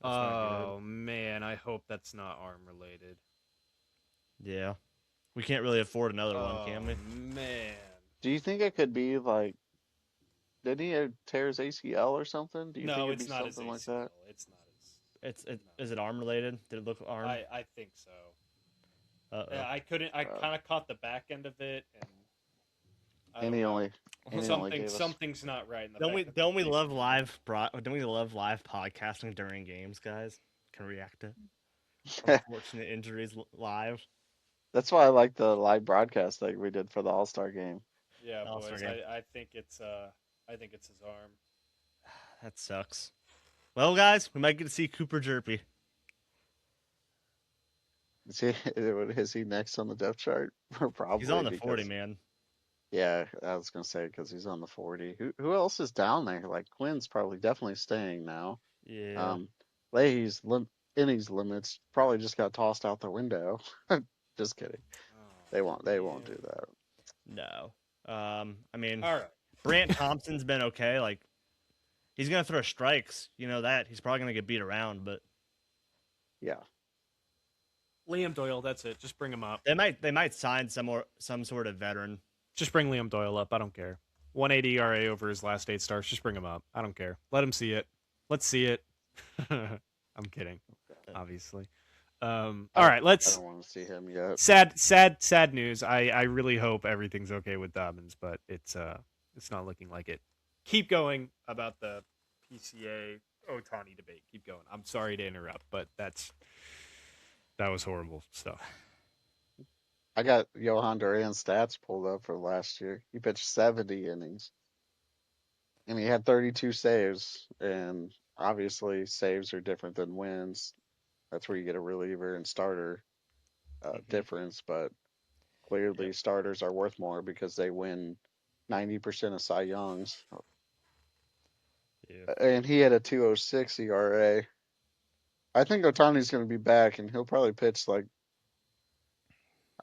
That's not good. oh man, I hope that's not arm related. Yeah. We can't really afford another one, Oh can we? man. Do you think it could be like, did he tear his ACL or something? Do you think No, it'd be it's not his something like ACL. that? It's not his. No. Is it arm related? Did it look arm? I think so. Uh-oh. I couldn't. I Uh, kind of caught the back end of it, and I and don't he know. only gave us. Something's not right in the Don't back we of the don't we safety love room. live don't we love live podcasting during games, guys? Can react to unfortunate injuries live. That's why I like the live broadcast like we did for the All-Star game. Yeah, All-Star boys. game. I think it's his arm. That sucks. Well, guys, we might get to see Cooper Jerpy. Is he next on the depth chart? Probably He's on the because 40, man. yeah, I was gonna say because he's on the 40. Who else is down there? Like Quinn's probably definitely staying now. Yeah. Leahy's innings limits probably just got tossed out the window. Just kidding. Oh, They won't man. do that. No. I mean, All right. Brant Thompson's been okay. Like, he's gonna throw strikes. You know that. He's probably gonna get beat around, but Yeah. Liam Doyle. That's it. Just bring him up. they might sign some sort of veteran. Just bring Liam Doyle up. I don't care. 180 ERA over his last 8 starts. Just bring him up. I don't care. Let him see it. Let's see it. I'm kidding, obviously. All right, I let's. don't want to see him yet. Sad news. I really hope everything's okay with Dobbins, but it's not looking like it. Keep going about the PCA Otani debate. Keep going. I'm sorry to interrupt, but that was horrible stuff. I got Johan Duran's stats pulled up for last year. He pitched 70 innings, and he had 32 saves. And obviously, saves are different than wins. That's where you get a reliever and starter difference. But clearly, Yep. starters are worth more because they win 90% of Cy Youngs. Yeah. And he had a 2.06 ERA. I think Otani's going to be back, and he'll probably pitch like,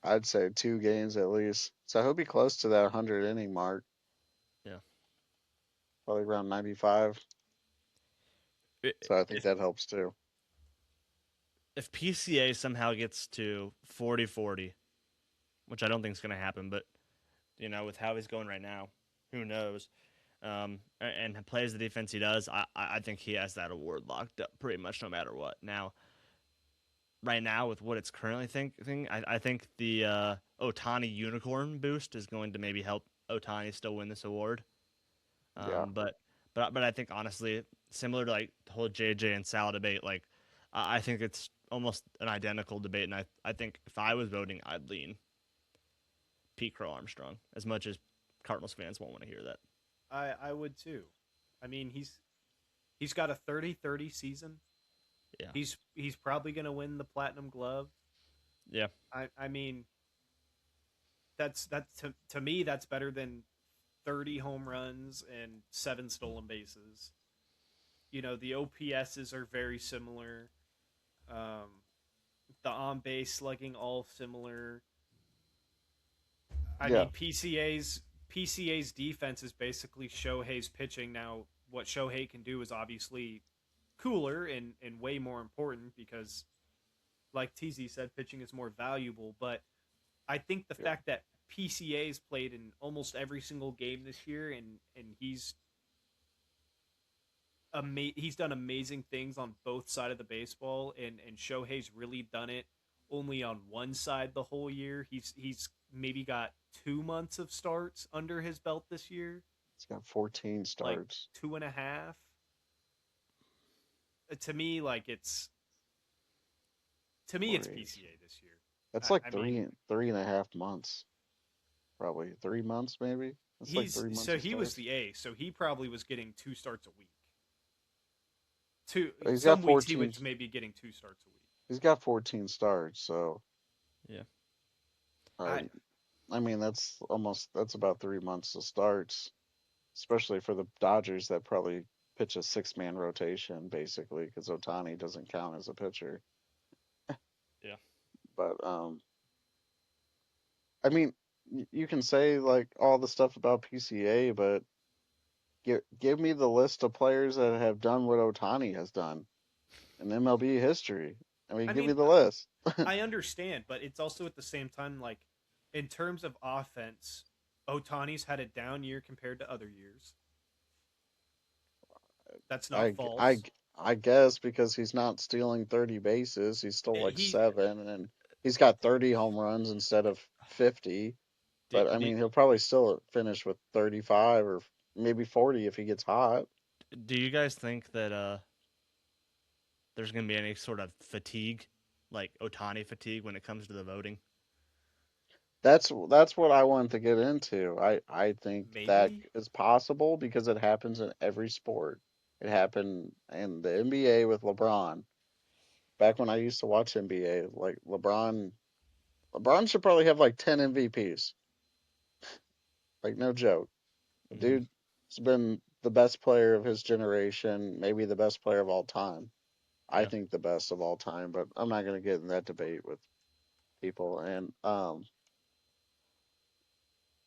I'd say 2 games at least. So he'll be close to that 100 inning mark. Yeah. Probably around 95. So I think that helps too. If PCA somehow gets to 40-40, which I don't think is going to happen, but you know, with how he's going right now, who knows? And plays the defense he does, I think he has that award locked up pretty much no matter what. Now, right now with what it's currently thinking, I think the Otani unicorn boost is going to maybe help Otani still win this award. Yeah. But I think honestly, similar to like the whole JJ and Sal debate, like I think it's almost an identical debate, and I think if I was voting, I'd lean Pete Crow Armstrong, as much as Cardinals fans won't want to hear that. I would too. I mean, he's got a 30-30 season. Yeah. He's probably going to win the Platinum Glove. Yeah. I mean, that's to me that's better than 30 home runs and 7 stolen bases. You know, the OPSs are very similar. The on base slugging all similar. I mean, PCA's defense is basically Shohei's pitching. Now, what Shohei can do is obviously cooler and way more important because, like TZ said, pitching is more valuable. But I think the fact that PCA's played in almost every single game this year and he's done amazing things on both sides of the baseball, and Shohei's really done it only on one side the whole year. He's maybe got 2 months of starts under his belt this year. He's got 14 starts. Like 2.5. To me, it's PCA this year. That's like 3.5 months. Probably 3 months, maybe. That's like 3 months. So he was the ace, so he probably was getting 2 starts a week. He's Some got weeks 14. he was maybe getting 2 starts a week. He's got 14 starts, so Yeah. I mean, that's about 3 months of starts, especially for the Dodgers that probably pitch a six-man rotation basically because Otani doesn't count as a pitcher. Yeah. But I mean, you can say like all the stuff about PCA, but give me the list of players that have done what Otani has done in MLB history. I mean, I give me mean, the list. I understand, but it's also at the same time like in terms of offense, Otani's had a down year compared to other years. That's not I, g- I, false. g- I guess because he's not stealing 30 bases, he's still like He seven, and he's got 30 home runs instead of 50. Do, But I do, mean, he'll probably still finish with 35 or maybe 40 if he gets hot. do you guys think that there's going to be any sort of fatigue, like Otani fatigue, when it comes to the voting? That's what I wanted to get into. I think that maybe. is possible because it happens in every sport. It happened in the NBA with LeBron. Back when I used to watch NBA, like LeBron should probably have like 10 MVPs. Like no joke. The Mm-hmm. dude's been the best player of his generation, maybe the best player of all time. I Yeah. think the best of all time, but I'm not going to get in that debate with people. And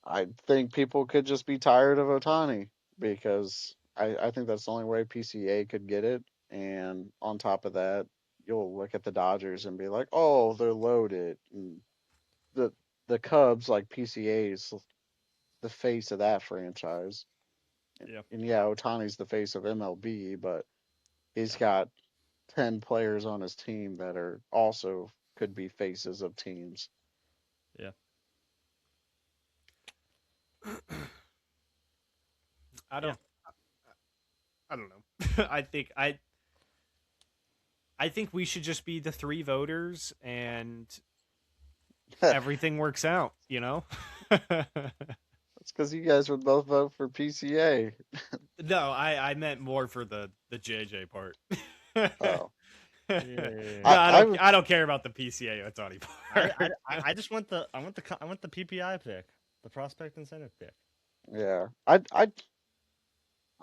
I think people could just be tired of Otani because I think that's the only way PCA could get it. And on top of that, you'll look at the Dodgers and be like, oh, they're loaded. And the the Cubs, like PCA's the face of that franchise. Yeah. And yeah, Otani's the face of MLB, but he's Yeah. got 10 players on his team that are also could be faces of teams. Yeah. I Yeah. don't. I don't know. I think we should just be the three voters and everything works out. You know. It's because you guys would both vote for PCA. No, I meant more for the JJ part. Oh, No, I, I I, don't care about the PCA Otani I, part. I just want I want the PPI pick, the prospect incentive pick. yeah,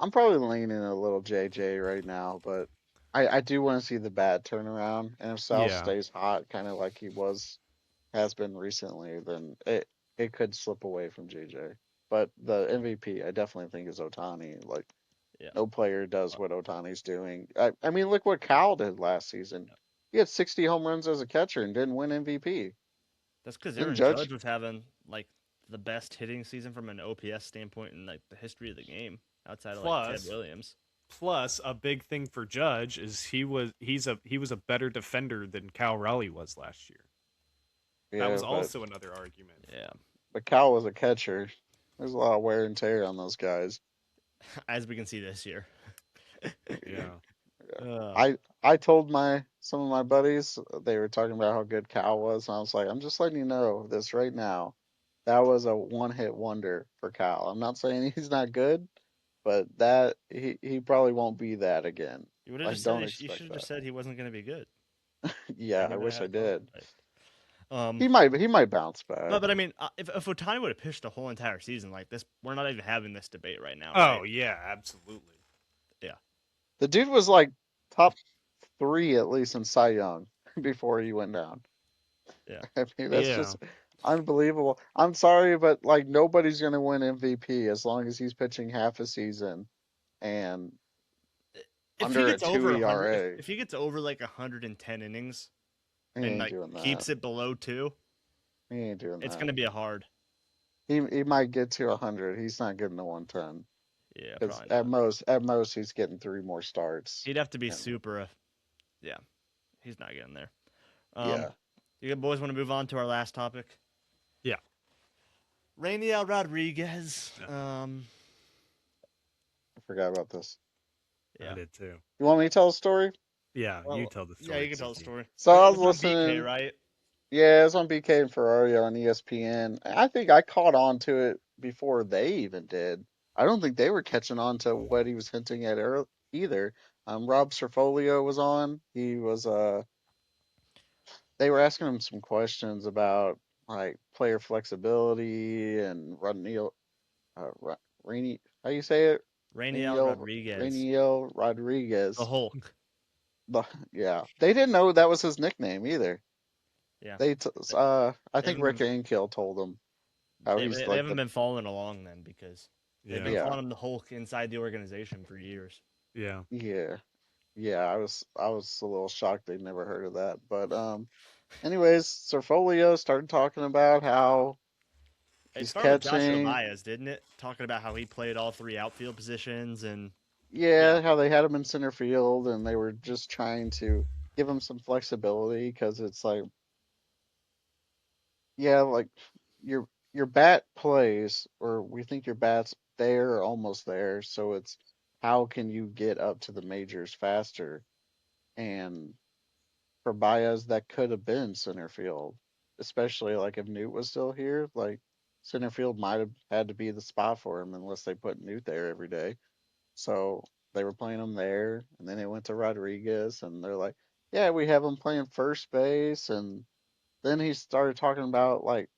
I'm probably leaning a little JJ right now, but I do want to see the bat turn around, and if Sal Yeah. stays hot, kind of like he has been recently, then it could slip away from JJ. But the MVP, I definitely think is Otani. Like Yeah. no player does what Otani's doing. I mean, look what Cal did last season. He had 60 home runs as a catcher and didn't win MVP. That's because Didn't Aaron Judge? Judge was having like the best hitting season from an OPS standpoint in like the history of the game, outside of like Ted Plus, Williams. plus a big thing for Judge is he was a better defender than Cal Raleigh was last year. That Yeah, was also another argument. Yeah. but Cal was a catcher. There's a lot of wear and tear on those guys. As we can see this year. Yeah. Uh, I told some of my buddies they were talking about how good Cal was, and I was like, I'm just letting you know this right now. That was a one-hit wonder for Cal. I'm not saying he's not good, but that he probably won't be that again. you would have Like, just said don't you should expect have that. just said he wasn't going to be good. Yeah, Then I we would wish have I had fun. did. Um, He might bounce back. but I mean, if Otani would have pitched the whole entire season like this, we're not even having this debate right now, Oh right? yeah, absolutely. Yeah. The dude was like top three at least in Cy Young before he went down. Yeah. I mean, that's Yeah. just unbelievable. I'm sorry, but like nobody's gonna win MVP as long as he's pitching half a season and If he under a gets two over 100, ERA. if he gets over like 110 innings He and ain't like doing that. keeps it below 2, He ain't doing it's that. going to be a hard. He might get to 100. He's not getting to 110 Yeah, because probably not. at most he's getting three more starts. He'd have to be And super. Yeah, he's not getting there. yeah, You boys want to move on to our last topic? Yeah. Rainiel Rodriguez. I forgot about this. Yeah. I did too. You want me to tell a story? Yeah, Well, you tell the story. Yeah, you can tell the Tiki. story. So I was It's on BK, listening. right? Yeah, it's on BK and Ferrari on ESPN. I think I caught on to it before they even did. I don't think they were catching on to what he was hinting at either. Rob Serfolio was on. He was they were asking him some questions about like player flexibility and Rainy, how you say it? Rainiel Rainiel Rodriguez, Rainiel the Rodriguez. Hulk. The, yeah, they didn't know that was his nickname either. Yeah, I they think haven't Rick been Ankill told him how he's they like haven't been following along then because they've been Yeah. yeah, calling him the Hulk inside the organization for years. Yeah. yeah, yeah. I was a little shocked they'd never heard of that. But anyways, Serfolio started talking about how It he's started with Joshua catching. Baez, didn't it? Talking about how he played all three outfield positions and yeah, Yeah, how they had him in center field and they were just trying to give him some flexibility because it's like, yeah, like your bat plays, or we think your bat's there or almost there, so it's how can you get up to the majors faster? And for Baez, that could have been center field, especially like if Newt was still here, like center field might have had to be the spot for him unless they put Newt there every day. So they were playing him there, and then it went to Rodriguez, and they're like, yeah, we have him playing first base, and then he started talking about like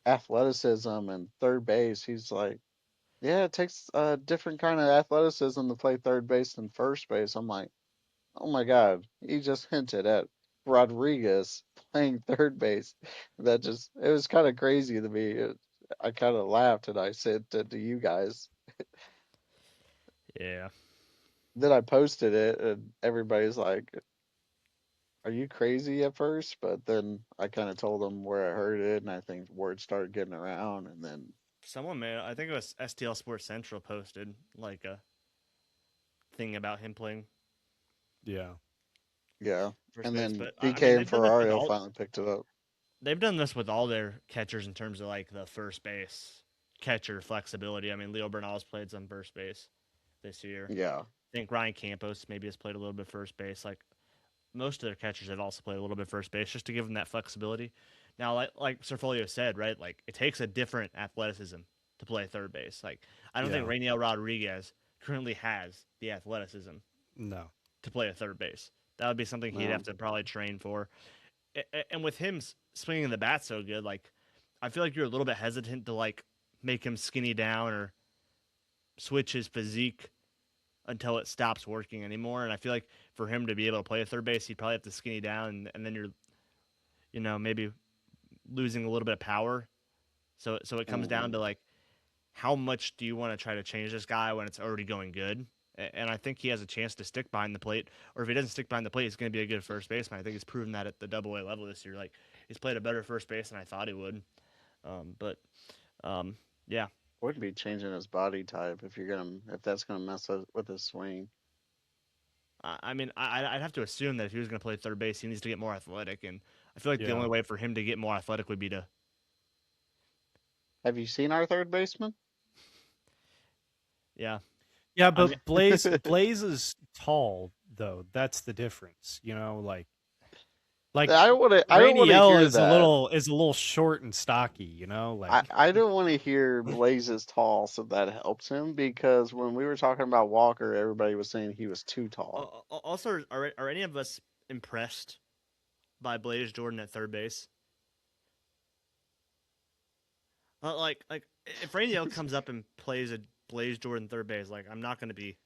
athleticism and third base. He's like, yeah, it takes a different kind of athleticism to play third base than first base. I'm like, oh my God, he just hinted at Rodriguez playing third base. It was kind of crazy to me. I kind of laughed and I said to you guys. yeah. Then I posted it and everybody's like, are you crazy at first? But then I kind of told them where I heard it and I think word started getting around and then, Someone made, I think it was STL Sports Central posted like a thing about him playing yeah. first And base. then But I mean, BK and Ferrario finally picked it up. they've done this with all their catchers in terms of like the first base catcher flexibility. I mean, Leo Bernal's played some first base this year. Yeah. I think Ryan Campos maybe has played a little bit first base. Like most of their catchers have also played a little bit first base just to give them that flexibility. Now, like Serfolio said, right? Like it takes a different athleticism to play third base. Like I don't think Yeah. Rainiel Rodriguez currently has the athleticism No. to play a third base. That would be something he'd have No. to probably train for. And with him swinging the bat so good, like I feel like you're a little bit hesitant to like make him skinny down or switch his physique until it stops working anymore. And I feel like for him to be able to play a third base, he'd probably have to skinny down, and then you're, maybe losing a little bit of power. So it comes down Hmm. to like, how much do you want to try to change this guy when it's already going good? And I think he has a chance to stick behind the plate. Or if he doesn't stick behind the plate, he's going to be a good first baseman. I think he's proven that at the Double A level this year. Like he's played a better first base than I thought he would. But yeah, Wouldn't be changing his body type if that's gonna mess up with his swing. I mean, I'd have to assume that if he was going to play third base, he needs to get more athletic. And I feel like the Yeah. only way for him to get more athletic would be to, Have you seen our third baseman? yeah. Yeah, I mean, but Blaze is tall though. That's the difference. Like I don't want to Rainiel hear is a that. little short and stocky, like I don't want to hear Blaze is tall, so that helps him because when we were talking about Walker, everybody was saying he was too tall. Also, are any of us impressed by Blaze Jordan at third base? Like if Rainiel comes up and plays a Blaze Jordan third base, like I'm not going to be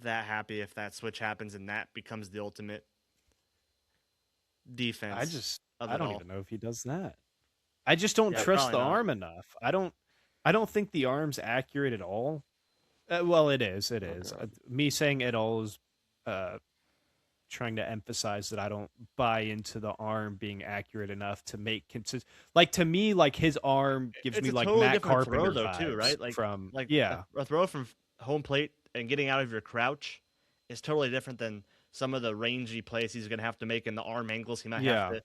that happy if that switch happens and that becomes the ultimate defense of I it don't all. even know if he does that. I just don't Yeah, trust probably the not. arm enough. I don't think the arm's accurate at all. Well, it is. It Oh is. God. Me saying it all is uh, trying to emphasize that I don't buy into the arm being accurate enough to make consist. Like to me, like his arm gives It's me a like totally Matt different throw Carpenter though, too, vibes right? Like from like yeah, a throw from home plate and getting out of your crouch is totally different than some of the rangy plays he's going to have to make and the arm angles he might have yeah, to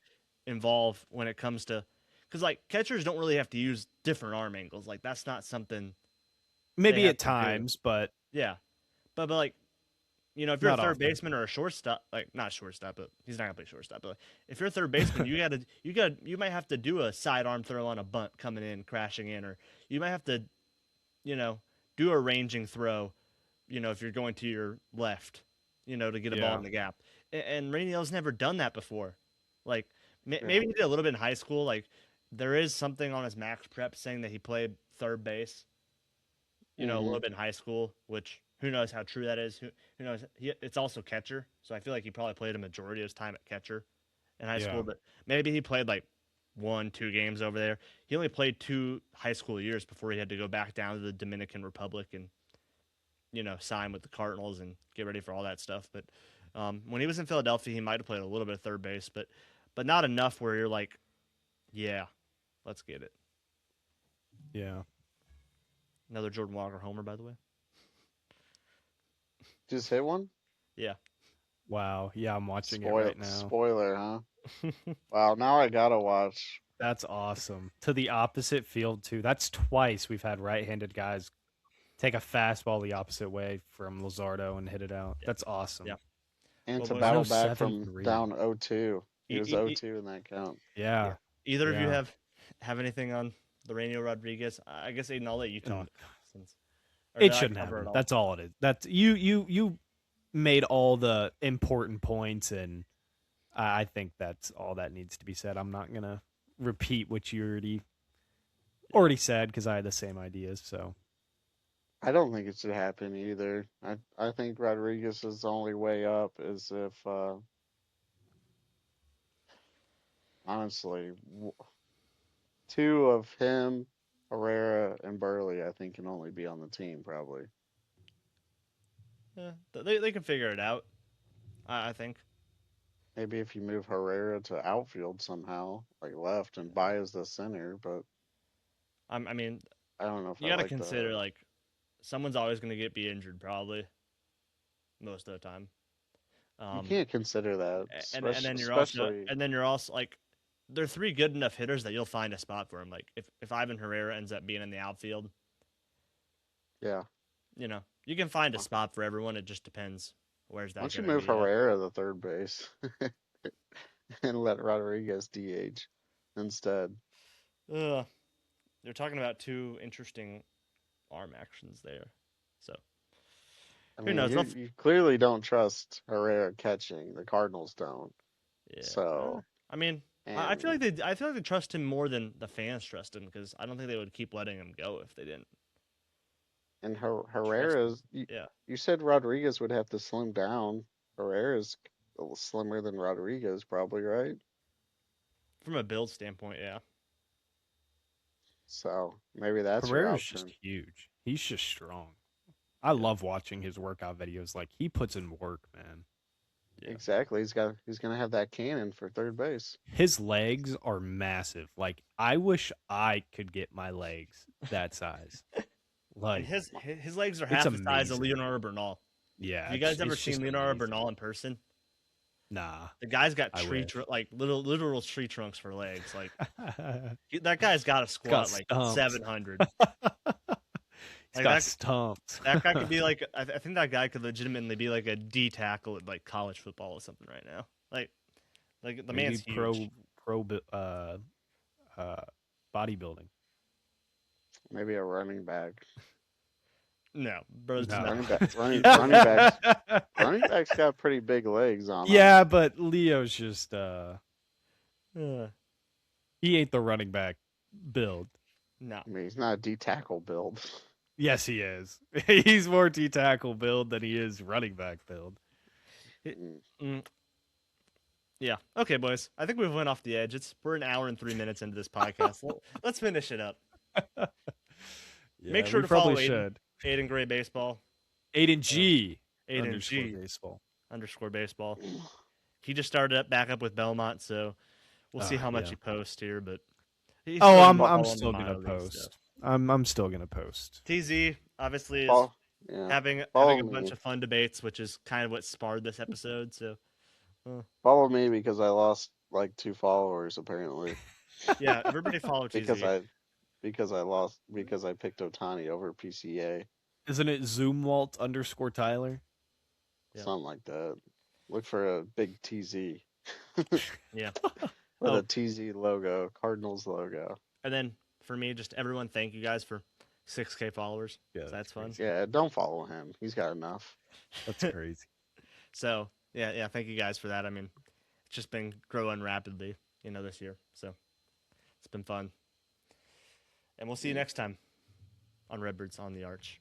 involve when it comes to, because like catchers don't really have to use different arm angles. Like that's not something they maybe have at to do. times, but Yeah, but like, if you're a not third often. baseman or a shortstop, like not shortstop, but he's not gonna play shortstop. But if you're a third baseman, you might have to do a sidearm throw on a bunt coming in, crashing in, or you might have to, you know, do a ranging throw, if you're going to your left, to get a ball Yeah, in the gap. And Rainiel's never done that before. Like Maybe he did a little bit in high school. Like there is something on his max prep saying that he played third base. A little bit in high school, which who knows how true that is. Who knows? It's also catcher, so I feel like he probably played a majority of his time at catcher in high school. Yeah. But maybe he played like 1-2 games over there. He only played 2 high school years before he had to go back down to the Dominican Republic and sign with the Cardinals and get ready for all that stuff. But when he was in Philadelphia, he might have played a little bit of third base, but not enough where you're like, yeah, let's get it. Yeah. Another Jordan Walker homer, by the way. Just hit one? Yeah. Wow. Yeah, I'm watching it right now. Spoiler, huh? Wow, now I gotta watch. That's awesome. To the opposite field, too. That's twice we've had right-handed guys take a fastball the opposite way from Luzardo and hit it out. Yeah. That's awesome. Yeah. And Well, to boys, battle no back from 7-3. down 0-2. He was E- e- 0-2 in that count. Yeah. Either of you Yeah. have anything on the Rainiel Rodriguez? I guess Aiden, I'll let you talk. Since or It did I shouldn't cover happen. all? That's all it is. That's you made all the important points, and I think that's all that needs to be said. I'm not gonna repeat what you already said because I had the same ideas. So I don't think it should happen either. I think Rodriguez's only way up is if, honestly, 2 of him, Herrera, and Burley, I think, can only be on the team, probably. Yeah, they can figure it out. I think. Maybe if you move Herrera to outfield somehow, like left, and Baez the center, but I mean, I don't know if you I got to like consider the. like someone's always going to be injured probably most of the time. You can't consider that, and especially. then you're also like they're 3 good enough hitters that you'll find a spot for him. Like if Ivan Herrera ends up being in the outfield, Yeah. you can find a spot for everyone. It just depends where's that. Why don't you gonna move be at. Herrera to third base and let Rodriguez DH instead? Ugh. They're talking about 2 interesting arm actions there. So I who mean, knows? you clearly don't trust Herrera catching. The Cardinals don't. Yeah. So, I mean, I feel like they trust him more than the fans trust him because I don't think they would keep letting him go if they didn't. and Herrera's. Yeah. You said Rodriguez would have to slim down. Herrera's a little slimmer than Rodriguez, probably, right? From a build standpoint, yeah. So maybe that's your Herrera's option. just huge. He's just strong. I love watching his workout videos. Like he puts in work, man. Yeah. Exactly. He's gonna have that cannon for third base. His legs are massive. Like I wish I could get my legs that size. Like His legs are it's half the size of amazing. Leonardo Bernal. Yeah. Have you guys it's ever just seen Leonardo amazing. Bernal in person? Nah. The guy's got I wish. like literal tree trunks for legs. Like that guy's got to squat got like stumps. 700. He's Like got that, stumps. that guy could be like I think that guy could legitimately be like a D tackle at like college football or something right now. Like the Maybe man's huge. pro bodybuilding. Maybe a running back. No, bro's No. not. Running backs got pretty big legs on them. Yeah, but Leo's just Uh, he ain't the running back build. no. I mean, he's not a D tackle build. Yes, he is. He's more D tackle build than he is running back build. Yeah. Okay, boys. I think we've went off the edge. We're an hour and 3 minutes into this podcast. Let's finish it up. Make sure we to follow probably should. Aiden Gray Baseball. Aiden G. Aiden underscore G. baseball. _ baseball. He just started back up with Belmont, so we'll see how much yeah. he posts here. But I'm still gonna post. I'm still gonna post. TZ obviously is having a bunch of fun debates, which is kind of what sparred this episode. So follow me because I lost like 2 followers apparently. yeah, everybody follow TZ. because I picked Otani over PCA. Isn't it Zoomwalt _ Tyler? Yeah. Something like that. Look for a big TZ. Yeah. With a TZ logo, Cardinals logo. And then for me, just everyone, thank you guys for 6K followers. Yeah, so that's fun. crazy. Yeah, don't follow him. He's got enough. That's crazy. So yeah, thank you guys for that. I mean, it's just been growing rapidly. this year. So it's been fun. And we'll see you next time on Redbirds on the Arch.